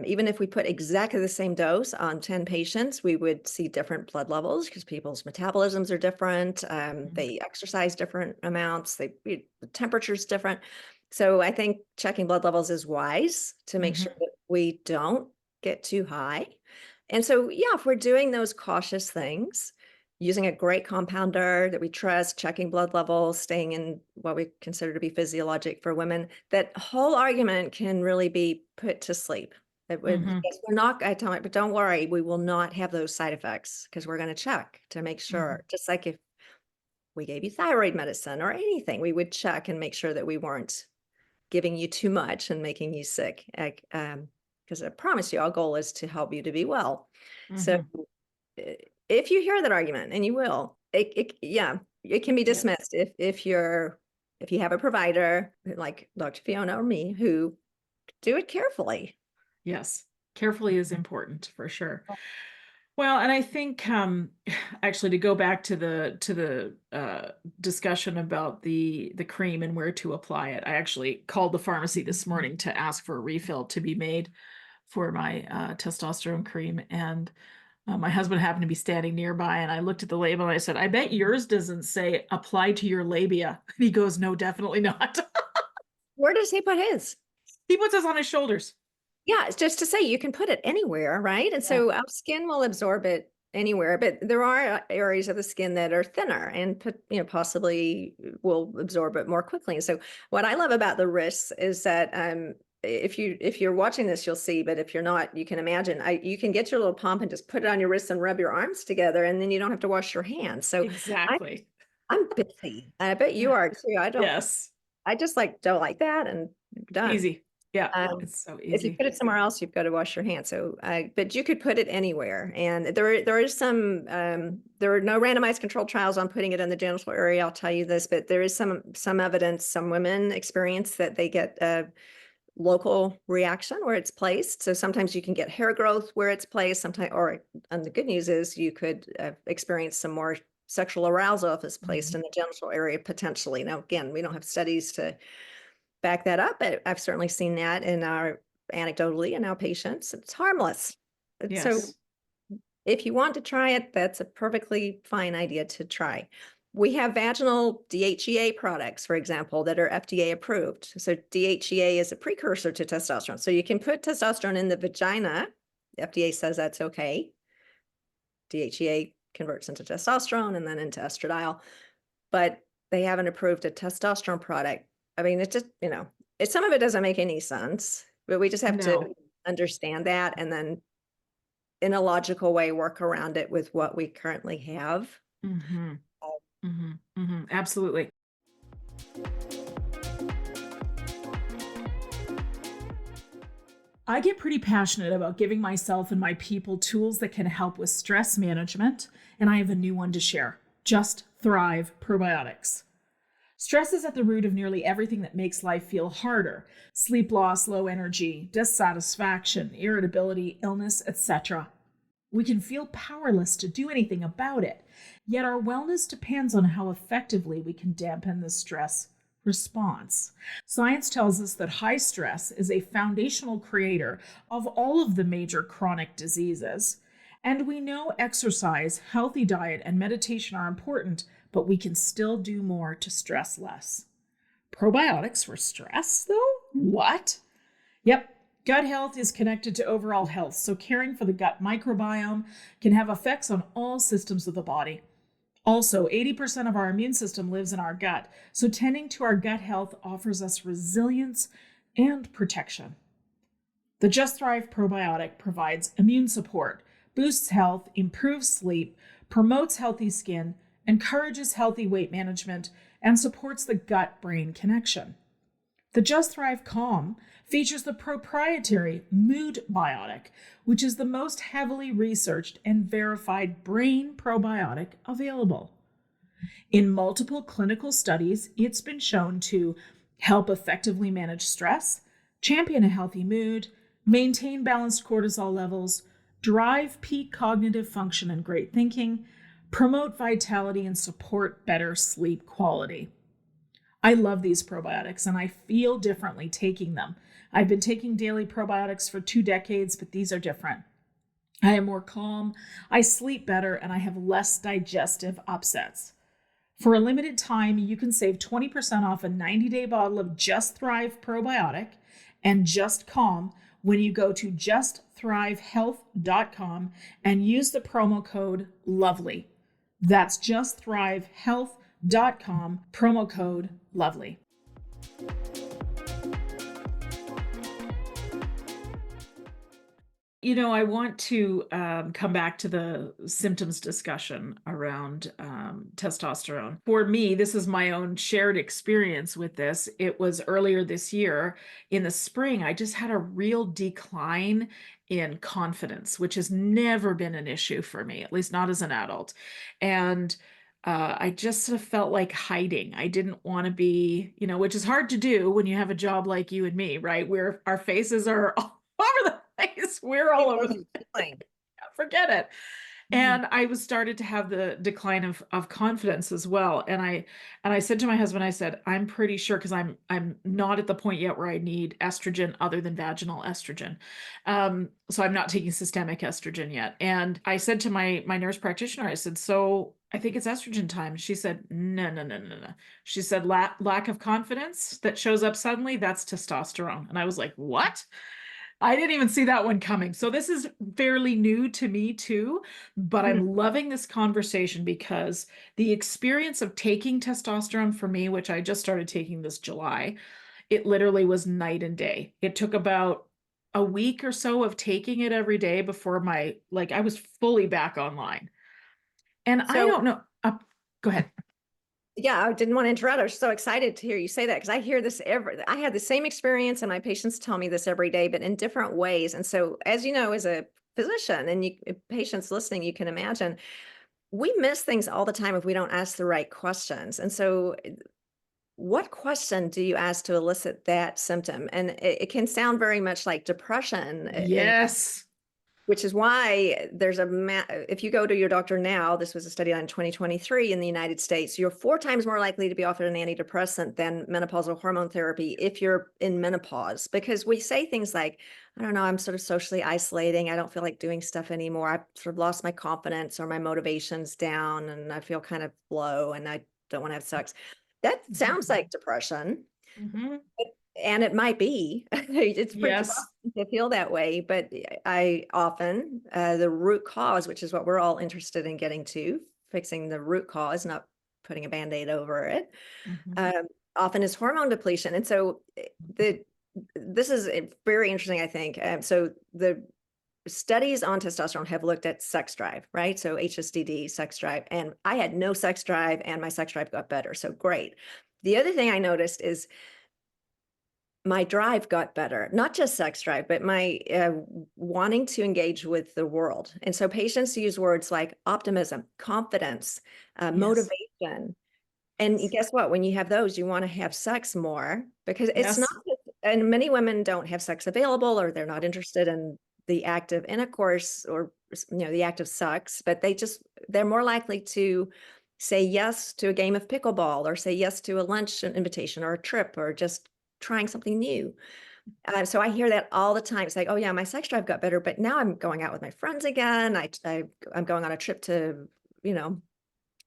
Even if we put exactly the same dose on 10 patients, we would see different blood levels because people's metabolisms are different. Mhm. They exercise different amounts. The temperature's different. So I think checking blood levels is wise to make sure Mhm. that we don't get too high. And so, yeah, if we're doing those cautious things, using a great compounder that we trust, checking blood levels, staying in what we consider to be physiologic for women, that whole argument can really be put to sleep. It would, Mhm. yes, we're not, I tell it, but don't worry, we will not have those side effects because we're going to check to make Mhm. sure. Just like if we gave you thyroid medicine or anything, we would check and make sure that we weren't giving you too much and making you sick. Because I promise you, our goal is to help you to be well. So Mhm. if you hear that argument, and you will, yeah, it can be Yeah. dismissed if you have a provider like Dr. Fiona or me who do it carefully. Yes. Carefully is important for sure. Well, and I think actually to go back to the discussion about the cream and where to apply it, I actually called the pharmacy this morning to ask for a refill to be made for my testosterone cream, and my husband happened to be standing nearby, and I looked at the label and I said, "I bet yours doesn't say apply to your labia." And he goes, "No, definitely not." Where does he put his? He puts us on his shoulders. Yeah, it's just to say you can put it anywhere, right? And Yeah. so our skin will absorb it anywhere, but there are areas of the skin that are thinner and possibly will absorb it more quickly. And so what I love about the wrists is that if you're watching this, you'll see, but if you're not, you can imagine. You can get your little pump and just put it on your wrists and rub your arms together, and then you don't have to wash your hands. So I Exactly. I'm busy. I bet you are too. Yes. I just like don't like that and done. Easy. Yeah. Um, It's so if you easy. put it somewhere else, you've got to wash your hands. So, but you could put it anywhere. And there is some, there are no randomized controlled trials on putting it in the genital area. I'll tell you this, but there is some evidence. Some women experience that they get a local reaction where it's placed. So sometimes you can get hair growth where it's placed. Sometimes, and the good news is you could experience some more sexual arousal if it's placed Mhm. in the genital area potentially. Now, again, we don't have studies to back that up, but I've certainly seen that in our anecdotally in our patients. It's harmless. So Yes. if you want to try it, that's a perfectly fine idea to try. We have vaginal DHEA products, for example, that are FDA approved. So DHEA is a precursor to testosterone. So you can put testosterone in the vagina. The FDA says that's okay. DHEA converts into testosterone and then into estradiol, but they haven't approved a testosterone product. I mean, it just, some of it doesn't make any sense, but we just have to No. understand that and then in a logical way work around it with what we currently have. Hmm. Hmm. Hmm. Absolutely. I get pretty passionate about giving myself and my people tools that can help with stress management, and I have a new one to share. Just Thrive Probiotics. Stress is at the root of nearly everything that makes life feel harder. Sleep loss, low energy, dissatisfaction, irritability, illness, etc. We can feel powerless to do anything about it, yet our wellness depends on how effectively we can dampen the stress response. Science tells us that high stress is a foundational creator of all of the major chronic diseases. And we know exercise, healthy diet, and meditation are important, but we can still do more to stress less. Probiotics for stress, though? What? Yep. Gut health is connected to overall health, so caring for the gut microbiome can have effects on all systems of the body. Also, 80% of our immune system lives in our gut, so tending to our gut health offers us resilience and protection. The Just Thrive probiotic provides immune support, boosts health, improves sleep, promotes healthy skin, encourages healthy weight management, and supports the gut brain connection. The Just Thrive Calm features the proprietary Mood Biotic, which is the most heavily researched and verified brain probiotic available. In multiple clinical studies, it's been shown to help effectively manage stress, champion a healthy mood, maintain balanced cortisol levels, drive peak cognitive function and great thinking, promote vitality, and support better sleep quality. I love these probiotics and I feel differently taking them. I've been taking daily probiotics for 2 decades, but these are different. I am more calm, I sleep better, and I have less digestive upsets. For a limited time, you can save 20% off a 90-day bottle of Just Thrive probiotic and Just Calm when you go to justthrivehealth.com and use the promo code LOVELY. That's justthrivehealth.com, promo code LOVELY. I want to come back to the symptoms discussion around testosterone. For me, this is my own shared experience with this. It was earlier this year in the spring, I just had a real decline in confidence, which has never been an issue for me, at least not as an adult. And I just sort of felt like hiding. I didn't want to be, which is hard to do when you have a job like you and me, right? Where our faces are all over the place. We're I all know over the feeling. forget it. Mhm. And I was started to have the decline of confidence as well. And I said to my husband, I said, I'm pretty sure because I'm not at the point yet where I need estrogen other than vaginal estrogen. So I'm not taking systemic estrogen yet. And I said to my nurse practitioner, I said, so I think it's estrogen time. She said, no, no, no, no, no. She said, lack of confidence that shows up suddenly, that's testosterone. And I was like, what? I didn't even see that one coming. So this is fairly new to me too, but Mhm. I'm loving this conversation because the experience of taking testosterone for me, which I just started taking this July, it literally was night and day. It took about a week or so of taking it every day before I was fully back online. And I So don't know. Go ahead. Yeah, I didn't want to interrupt. I was so excited to hear you say that because I hear this I had the same experience and my patients tell me this every day, but in different ways. And so, as you know, as a physician and patients listening, you can imagine we miss things all the time if we don't ask the right questions. And so, what question do you ask to elicit that symptom? And it can sound very much like depression. Yes. Which is why there's if you go to your doctor now, this was a study done in 2023 in the United States, you're 4 times more likely to be offered an antidepressant than menopausal hormone therapy if you're in menopause. Because we say things like, I don't know, I'm sort of socially isolating. I don't feel like doing stuff anymore. I've sort of lost my confidence or my motivation's down and I feel kind of low and I don't want to have sex. That sounds like depression. Mm-hmm. And it might be. It's pretty Yes. common to feel that way, but I often, the root cause, which is what we're all interested in getting to, fixing the root cause, not putting a Band-Aid over it, Mm-hmm. um, often is hormone depletion. And so this is very interesting, I think. So the studies on testosterone have looked at sex drive, right? So HSDD, sex drive, and I had no sex drive and my sex drive got better. So great. The other thing I noticed is my drive got better, not just sex drive, but my wanting to engage with the world. And so patients use words like optimism, confidence, Yes. motivation. And guess what? When you have those, you want to have sex more because it's not, Yes. and many women don't have sex available or they're not interested in the act of intercourse or, the act of sex, but they're more likely to say yes to a game of pickleball or say yes to a lunch invitation or a trip or just trying something new. So I hear that all the time. It's like, oh yeah, my sex drive got better, but now I'm going out with my friends again. I'm going on a trip to, you know,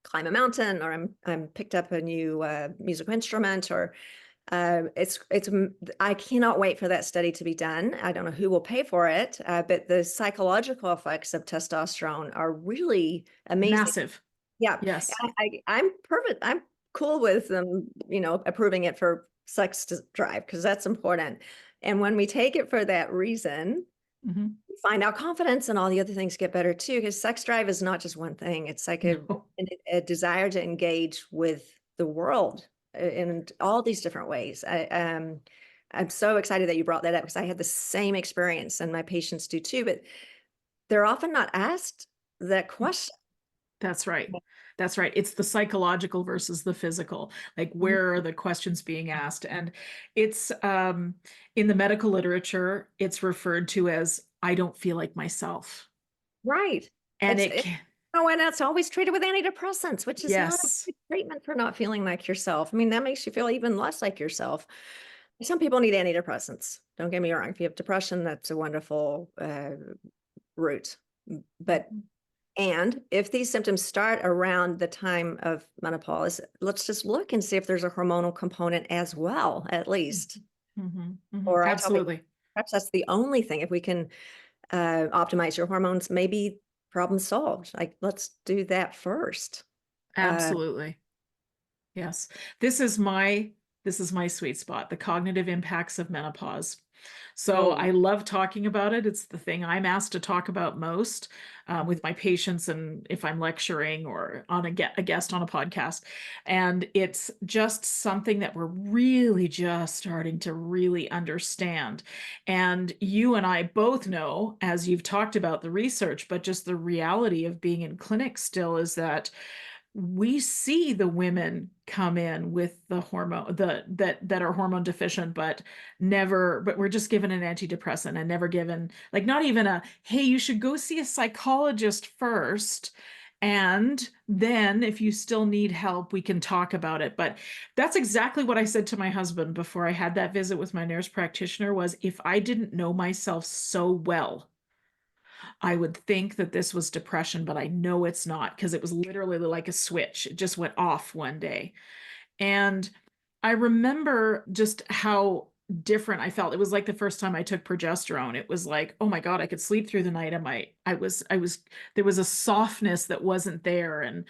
climb a mountain, or I'm picked up a new musical instrument, or I cannot wait for that study to be done. I don't know who will pay for it, but the psychological effects of testosterone are really amazing. Massive. Yeah, Yes. I'm perfect. I'm cool with them, approving it for sex drive because that's important. And when we take it for that reason, Mm-hmm. we find our confidence and all the other things get better too. Because sex drive is not just one thing; it's like No. a desire to engage with the world in all these different ways. I'm so excited that you brought that up because I had the same experience, and my patients do too. But they're often not asked that question. That's right. That's right. It's the psychological versus the physical. Like, Mhm. where are the questions being asked? And it's in the medical literature, it's referred to as I don't feel like myself. Right. And It's it it can, Oh, and it's always treated with antidepressants, which is not a yes, good treatment for not feeling like yourself. I mean, that makes you feel even less like yourself. Some people need antidepressants. Don't get me wrong. If you have depression, that's a wonderful route. But and if these symptoms start around the time of menopause, let's just look and see if there's a hormonal component as well, at least. Or I tell people, absolutely. perhaps that's the only thing. If we can optimize your hormones, maybe problem solved. Like, let's do that first. Uh, Absolutely. Yes. This is my sweet spot, the cognitive impacts of menopause. So oh, I love talking about it. It's the thing I'm asked to talk about most with my patients, and if I'm lecturing or on a guest on a podcast. And it's just something that we're really just starting to really understand. And you and I both know, as you've talked about the research, but just the reality of being in clinic still is that we see the women come in with the hormone that are hormone deficient but we're just given an antidepressant and never given, like, not even a, hey, you should go see a psychologist first, and then if you still need help we can talk about it. But that's exactly what I said to my husband before I had that visit with my nurse practitioner, was if I didn't know myself so well, I would think that this was depression, but I know it's not, because it was literally like a switch. It just went off one day. And I remember just how different I felt. It was like the first time I took progesterone. It was like, oh my God, I could sleep through the night. And there was a softness that wasn't there. And it,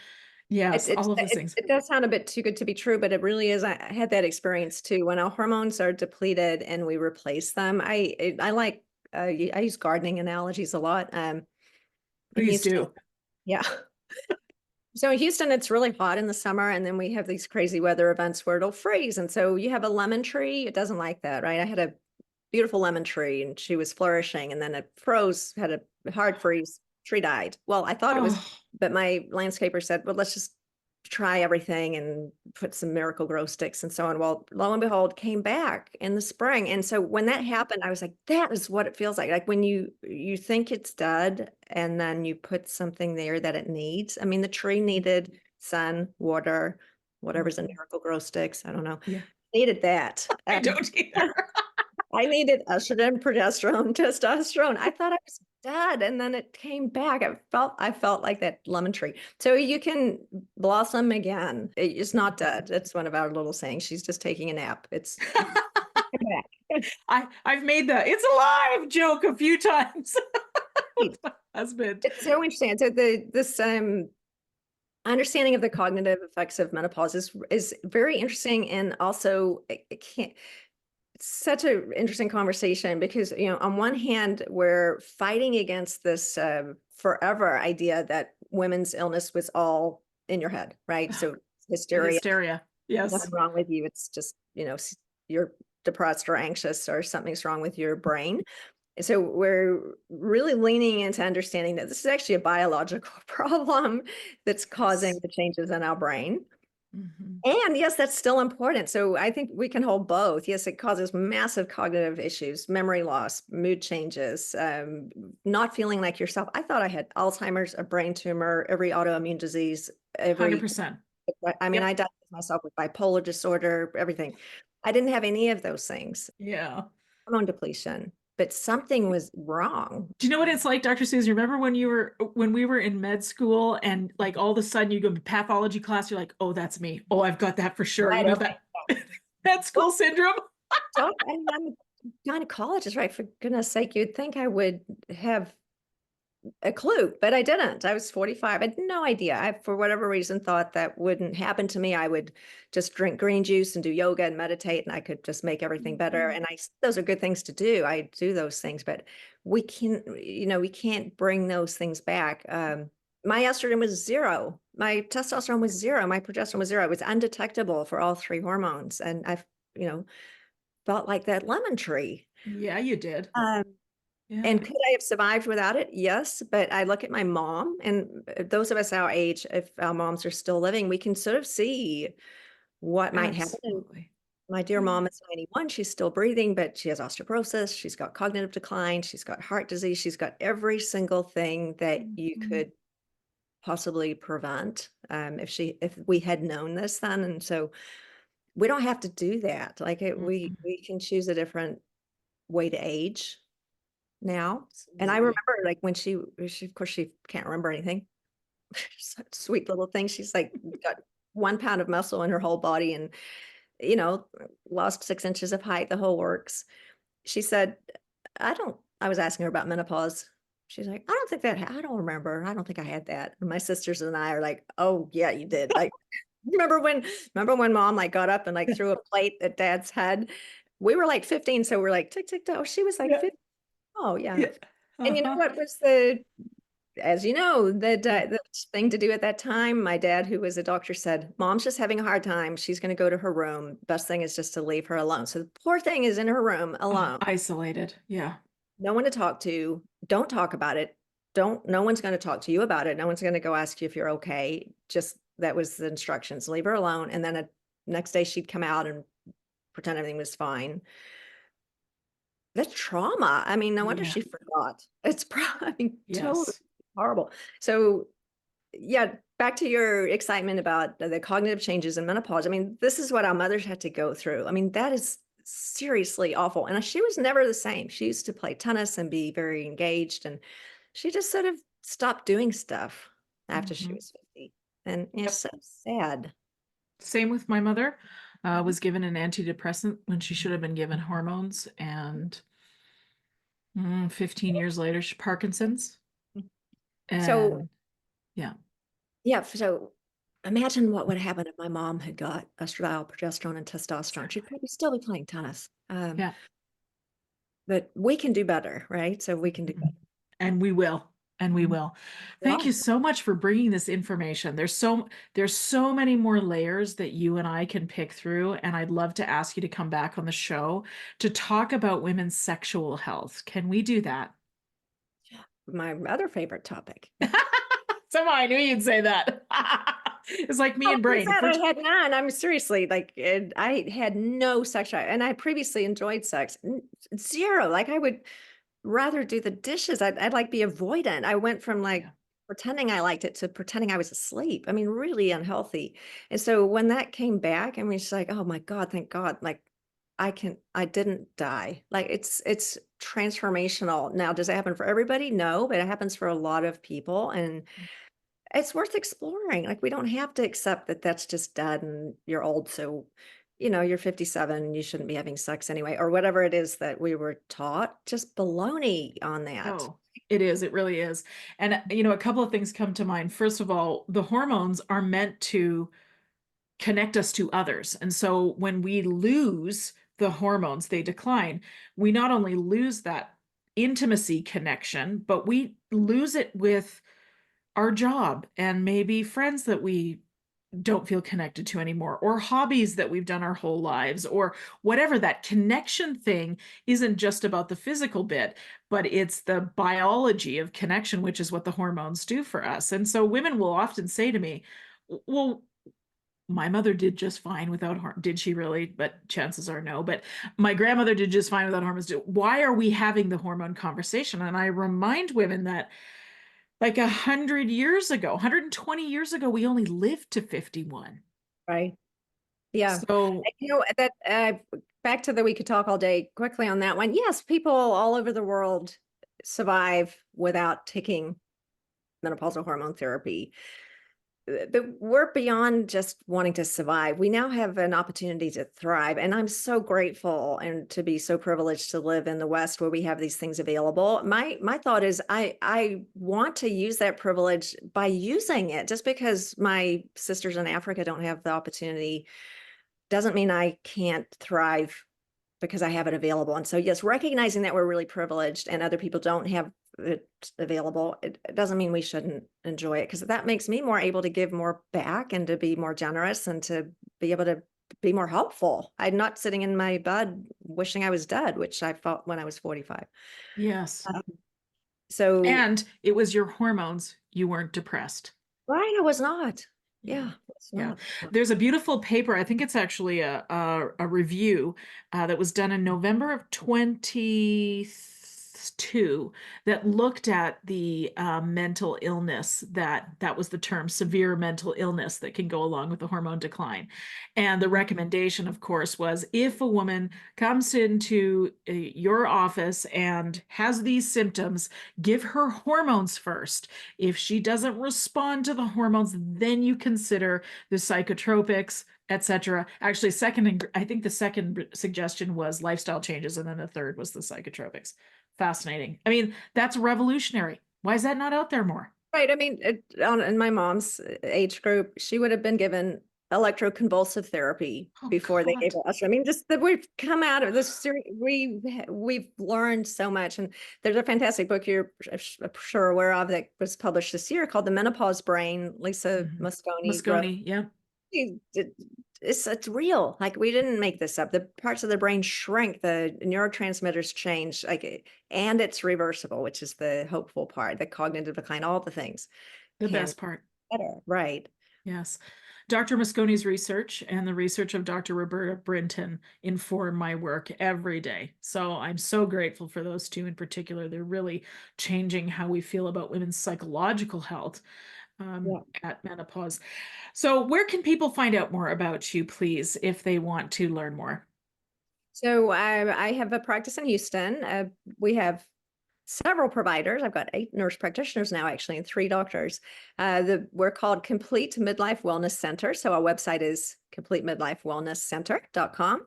yes, it, all of those it, things. it does sound a bit too good to be true, but it really is. I had that experience too. When our hormones are depleted and we replace them, I like, I use gardening analogies a lot. When you Please start, do. yeah. So in Houston, it's really hot in the summer, and then we have these crazy weather events where it'll freeze. And so you have a lemon tree, it doesn't like that, right? I had a beautiful lemon tree and she was flourishing, and then it froze, had a hard freeze, tree died. Well, I thought it was, Oh, but my landscaper said, well, let's just try everything and put some miracle grow sticks and so on. Well, lo and behold, came back in the spring. And so when that happened, I was like, that is what it feels like when you think it's dead and then you put something there that it needs. I mean, the tree needed sun, water, whatever's in miracle grow sticks, I don't know, yeah. needed that. I don't either. I needed estrogen, progesterone, testosterone. I thought I was dead, and then it came back. I felt like that lemon tree. So you can blossom again. It's not dead. That's one of our little sayings. She's just taking a nap. It's back. I've made the "it's alive" joke a few times with Right. my husband. It's so interesting. So this understanding of the cognitive effects of menopause is very interesting, and also it can't. It's such an interesting conversation because, on one hand, we're fighting against this forever idea that women's illness was all in your head, right? So The hysteria, hysteria. Yes. nothing wrong with you. It's just, you're depressed or anxious or something's wrong with your brain. And so we're really leaning into understanding that this is actually a biological problem that's causing the changes in our brain. Mhm. And yes, that's still important. So I think we can hold both. Yes, it causes massive cognitive issues, memory loss, mood changes, not feeling like yourself. I thought I had Alzheimer's, a brain tumor, every autoimmune disease, every, 100%. I mean, I Yep. diagnosed myself with bipolar disorder, everything. I didn't have any of those things, Yeah. hormone depletion, but something was wrong. Do you know what it's like, Dr. Susan? Remember when we were in med school and like all of a sudden you go to pathology class, you're like, oh, that's me. Oh, I've got that for sure. Right. You know Okay. that that school syndrome? Don't, I mean, I'm a gynecologist, right? For goodness sake, you'd think I would have a clue, but I didn't. I was 45. I had no idea. I, for whatever reason, thought that wouldn't happen to me. I would just drink green juice and do yoga and meditate, and I could just make everything better. And those are good things to do. I do those things, but we can't bring those things back. My estrogen was zero. My testosterone was zero. My progesterone was zero. It was undetectable for all three hormones. And you know, felt like that lemon tree. Yeah, you did. Um, Yeah. and could I have survived without it? Yes. But I look at my mom, and those of us our age, if our moms are still living, we can sort of see what might happen. And Absolutely. my dear Yeah. mom is 91. She's still breathing, but she has osteoporosis. She's got cognitive decline. She's got heart disease. She's got every single thing that you Mhm. could possibly prevent if we had known this then. And so we don't have to do that. Like Mhm. we can choose a different way to age now. And I Absolutely. remember like when she of course she can't remember anything. Such sweet little thing. She's like got 1 pound of muscle in her whole body, and you know, lost 6 inches of height, the whole works. She said, I was asking her about menopause. She's like, I don't remember. I don't think I had that. And my sisters and I are like, oh yeah, you did. Like, remember when mom like got up and like threw a plate at dad's head? We were like 15, so we're like tick tick tock. She was like Yeah. 15. Oh yeah. Yeah. And you know Uh-huh. what was as you know, the thing to do at that time, my dad, who was a doctor, said, Mom's just having a hard time. She's going to go to her room. Best thing is just to leave her alone. So the poor thing is in her room alone. Isolated. Yeah. No one to talk to. Don't talk about it. No one's going to talk to you about it. No one's going to go ask you if you're okay. Just that was the instructions. Leave her alone. And then the next day she'd come out and pretend everything was fine. That's trauma. I mean, no wonder Yeah. she forgot. It's probably totally Yes. horrible. So yeah, back to your excitement about the cognitive changes in menopause. I mean, this is what our mothers had to go through. I mean, that is seriously awful. And she was never the same. She used to play tennis and be very engaged, and she just sort of stopped doing stuff after she Mhm. was 50. And it's Yep. so sad. Same with my mother. Mhm. Was given an antidepressant when she should have been given hormones, and 15 years later, she Parkinson's. So And yeah. yeah, so imagine what would happen if my mom had got estradiol, progesterone, and testosterone. She'd Exactly. probably still be playing tennis. Yeah. But we can do better, right? So we can do Mhm. And we will. And we will. Thank Yeah. you so much for bringing this information. There's so many more layers that you and I can pick through, and I'd love to ask you to come back on the show to talk about women's sexual health. Can we do that? My other favorite topic. Somehow I knew you'd say that. It's like me Oh, and who's brain. that? I had none. I'm seriously like, I had no sex drive, and I previously enjoyed sex. Zero. Like, I would rather do the dishes. I'd like be avoidant. I went from like Yeah. pretending I liked it to pretending I was asleep. I mean, really unhealthy. And so when that came back, I mean, it's like, oh my God, thank God. Like, I didn't die. Like, it's transformational. Now, does it happen for everybody? No, but it happens for a lot of people. And it's worth exploring. Like, we don't have to accept that that's just dead and you're old. So, you're 57, you shouldn't be having sex anyway, or whatever it is that we were taught. Just baloney on that. Oh, it is. It really is. And, a couple of things come to mind. First of all, the hormones are meant to connect us to others. And so when we lose the hormones, they decline. We not only lose that intimacy connection, but we lose it with our job and maybe friends that we don't feel connected to anymore, or hobbies that we've done our whole lives, or whatever. That connection thing isn't just about the physical bit, but it's the biology of connection, which is what the hormones do for us. And so women will often say to me, well, my mother did just fine without did she really? But chances are no. But my grandmother did just fine without hormones. Why are we having the hormone conversation? And I remind women that like 100 years ago, 120 years ago, we only lived to 51. Right. Yeah. So That back to the we could talk all day quickly on that one. Yes, people all over the world survive without taking menopausal hormone therapy. But we're beyond just wanting to survive. We now have an opportunity to thrive. And I'm so grateful and to be so privileged to live in the West where we have these things available. My thought is I want to use that privilege by using it. Just because my sisters in Africa don't have the opportunity doesn't mean I can't thrive because I have it available. And so, yes, recognizing that we're really privileged and other people don't have it available, it doesn't mean we shouldn't enjoy it, because that makes me more able to give more back and to be more generous and to be able to be more helpful. I'm not sitting in my bed wishing I was dead, which I felt when I was 45. yes. Um, so, And it was your hormones. You weren't depressed. right, I was not. Yeah. Yeah, I was Yeah. not. There's a beautiful paper. I think it's actually a review that was done in November of 22 that looked at the mental illness, that was the term, severe mental illness that can go along with the hormone decline. And the recommendation, of course, was if a woman comes into your office and has these symptoms, give her hormones first. If she doesn't respond to the hormones, then you consider the psychotropics, etc. Actually, I think the second suggestion was lifestyle changes, and then the third was the psychotropics. Fascinating. I mean, that's revolutionary. Why is that not out there more? Right. I mean, in my mom's age group, she would have been given electroconvulsive therapy Oh before they gave God. her estrogen. I mean, just that we've come out of this series, we've learned so much. And there's a fantastic book you're sure aware of that was published this year called The Menopause Brain. Lisa Mhm. Mosconi wrote. Moscone, yeah. It's real. Like, we didn't make this up. The parts of the brain shrink, the neurotransmitters change, and it's reversible, which is the hopeful part, the cognitive decline, all the things The can best part. better. Right. Yes. Dr. Moscone's research and the research of Dr. Roberta Brinton inform my work every day. So I'm so grateful for those two in particular. They're really changing how we feel about women's psychological health Yeah. at menopause. So, where can people find out more about you, please, if they want to learn more? So I have a practice in Houston. We have several providers. I've got 8 nurse practitioners now, actually, and 3 doctors. We're called Complete Midlife Wellness Center. So our website is completemidlifewellnesscenter.com.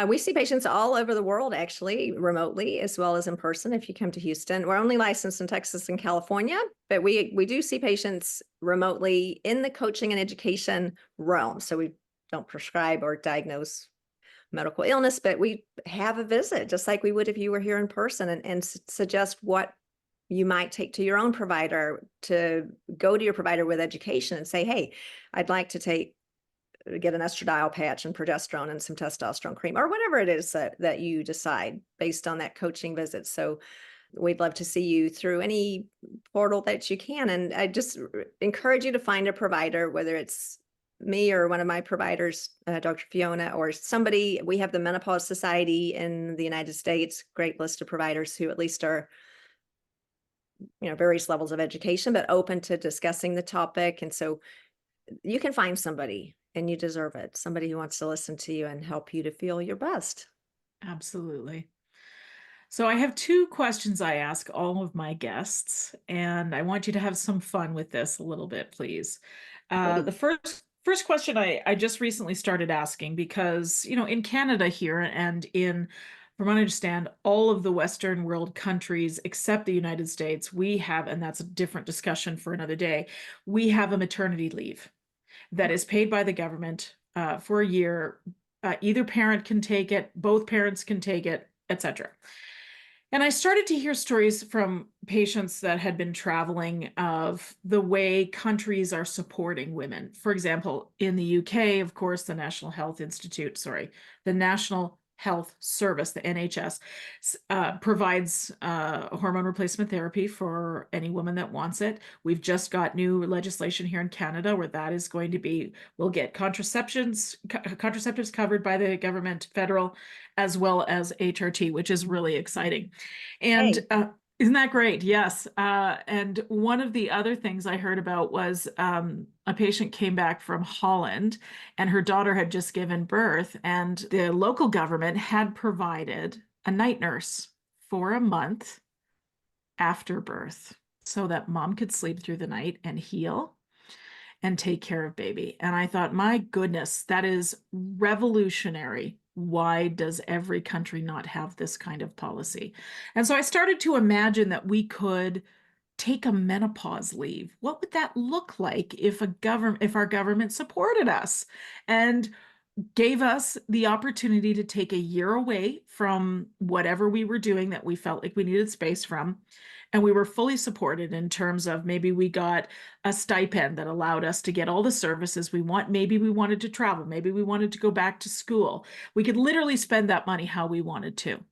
We see patients all over the world, actually, remotely as well as in person. If you come to Houston, we're only licensed in Texas and California, but we do see patients remotely in the coaching and education realm. So we don't prescribe or diagnose medical illness, but we have a visit just like we would if you were here in person, and suggest what you might take to your own provider, to go to your provider with education and say, hey, I'd like to get an estradiol patch and progesterone and some testosterone cream, or whatever it is that you decide based on that coaching visit. So we'd love to see you through any portal that you can. And I just encourage you to find a provider, whether it's me or one of my providers, Dr. Fiona, or somebody. We have the Menopause Society in the United States, great list of providers who at least are, various levels of education, but open to discussing the topic. And so you can find somebody, and you deserve it. Somebody who wants to listen to you and help you to feel your best. Absolutely. So I have two questions I ask all of my guests, and I want you to have some fun with this a little bit, please. The Ready? first question I just recently started asking because, in Canada here and from what I understand, all of the Western world countries except the United States, we have, and that's a different discussion for another day, we have a maternity leave that is paid by the government for a year. Either parent can take it, both parents can take it, etc. And I started to hear stories from patients that had been traveling of the way countries are supporting women. For example, in the UK, of course, the National Health Service, the NHS, provides hormone replacement therapy for any woman that wants it. We've just got new legislation here in Canada where that is going to be, we'll get contraceptives covered by the government, federal, as well as HRT, which is really exciting. And Hey, isn't that great? Yes. And one of the other things I heard about was a patient came back from Holland and her daughter had just given birth, and the local government had provided a night nurse for a month after birth so that mom could sleep through the night and heal and take care of baby. And I thought, my goodness, that is revolutionary. Why does every country not have this kind of policy? And so I started to imagine that we could take a menopause leave. What would that look like if our government supported us and gave us the opportunity to take a year away from whatever we were doing that we felt like we needed space from? And we were fully supported in terms of maybe we got a stipend that allowed us to get all the services we want. Maybe we wanted to travel. Maybe we wanted to go back to school. We could literally spend that money how we wanted to.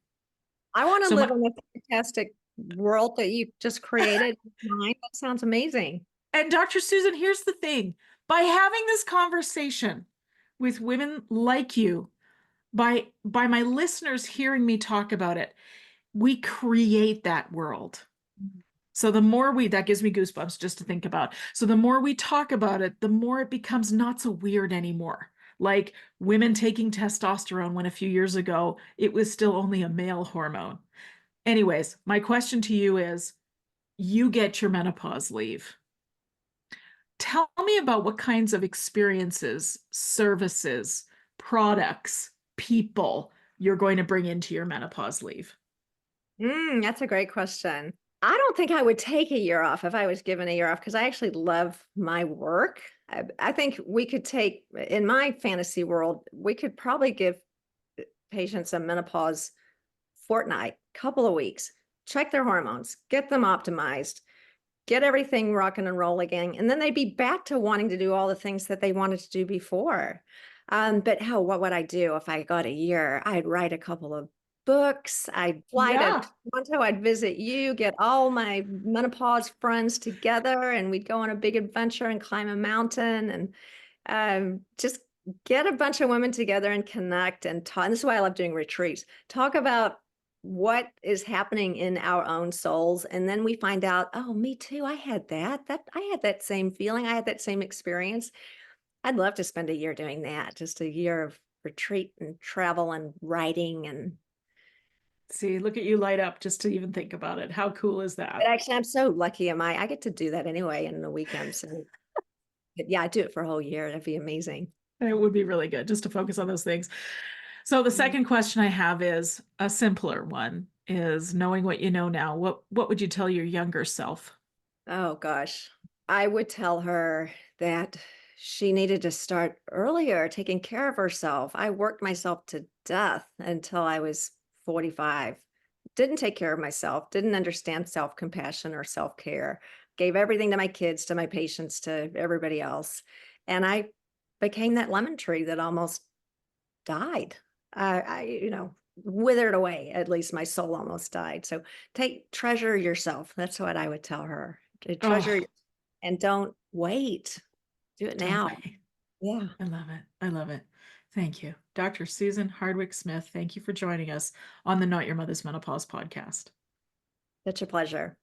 I want to So live my, in the fantastic world that you just created. Mine. That sounds amazing. and Dr. Susan, here's the thing. By having this conversation with women like you, by my listeners hearing me talk about it, we create that world. So the more that gives me goosebumps just to think about. So the more we talk about it, the more it becomes not so weird anymore. Like women taking testosterone when a few years ago, it was still only a male hormone. Anyways, my question to you is, you get your menopause leave. Tell me about what kinds of experiences, services, products, people you're going to bring into your menopause leave. That's a great question. I don't think I would take a year off if I was given a year off because I actually love my work. I think we could take, in my fantasy world, we could probably give patients a menopause fortnight, couple of weeks, check their hormones, get them optimized, get everything rocking and roll again, and then they'd be back to wanting to do all the things that they wanted to do before. But what would I do if I got a year? I'd write a couple of books. I'd fly to Yeah. Toronto. I'd visit you, get all my menopause friends together, and we'd go on a big adventure and climb a mountain and just get a bunch of women together and connect and talk. And this is why I love doing retreats. Talk about what is happening in our own souls, and then we find out, oh, me too, I had that I had that same feeling, I had that same experience. I'd love to spend a year doing that, just a year of retreat and travel and writing. And See, look at you light up just to even think about it. How cool is but that? actually I'm so lucky, am I get to do that anyway in the weekend. So but yeah, I do it for a whole year. That'd be amazing. It would be really good just to focus on those things. So the second question I have is a simpler one, is knowing what you know now, what would you tell your younger self? Oh gosh. I would tell her that she needed to start earlier taking care of herself. I worked myself to death until I was 45, didn't take care of myself, didn't understand self-compassion or self-care, gave everything to my kids, to my patients, to everybody else. And I became that lemon tree that almost died. I withered away. At least my soul almost died. So treasure yourself. That's what I would tell her. Treasure Oh, and don't wait. Do it don't now. wait. Yeah, I love it. I love it. Thank you. Dr. Susan Hardwick-Smith, thank you for joining us on the Not Your Mother's Menopause podcast. such a pleasure.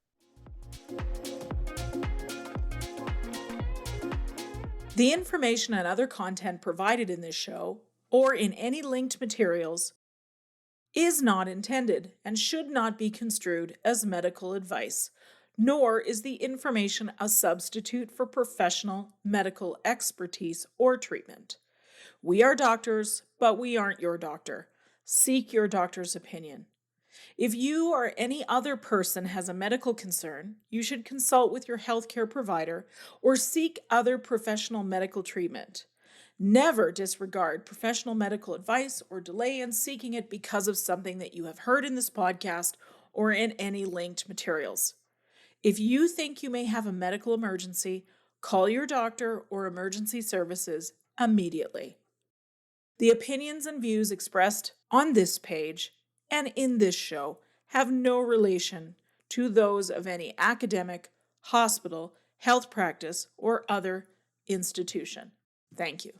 The information and other content provided in this show, or in any linked materials, is not intended and should not be construed as medical advice, nor is the information a substitute for professional medical expertise or treatment. We are doctors, but we aren't your doctor. Seek your doctor's opinion. If you or any other person has a medical concern, you should consult with your healthcare provider or seek other professional medical treatment. Never disregard professional medical advice or delay in seeking it because of something that you have heard in this podcast or in any linked materials. If you think you may have a medical emergency, call your doctor or emergency services immediately. The opinions and views expressed on this page and in this show have no relation to those of any academic, hospital, health practice, or other institution. Thank you.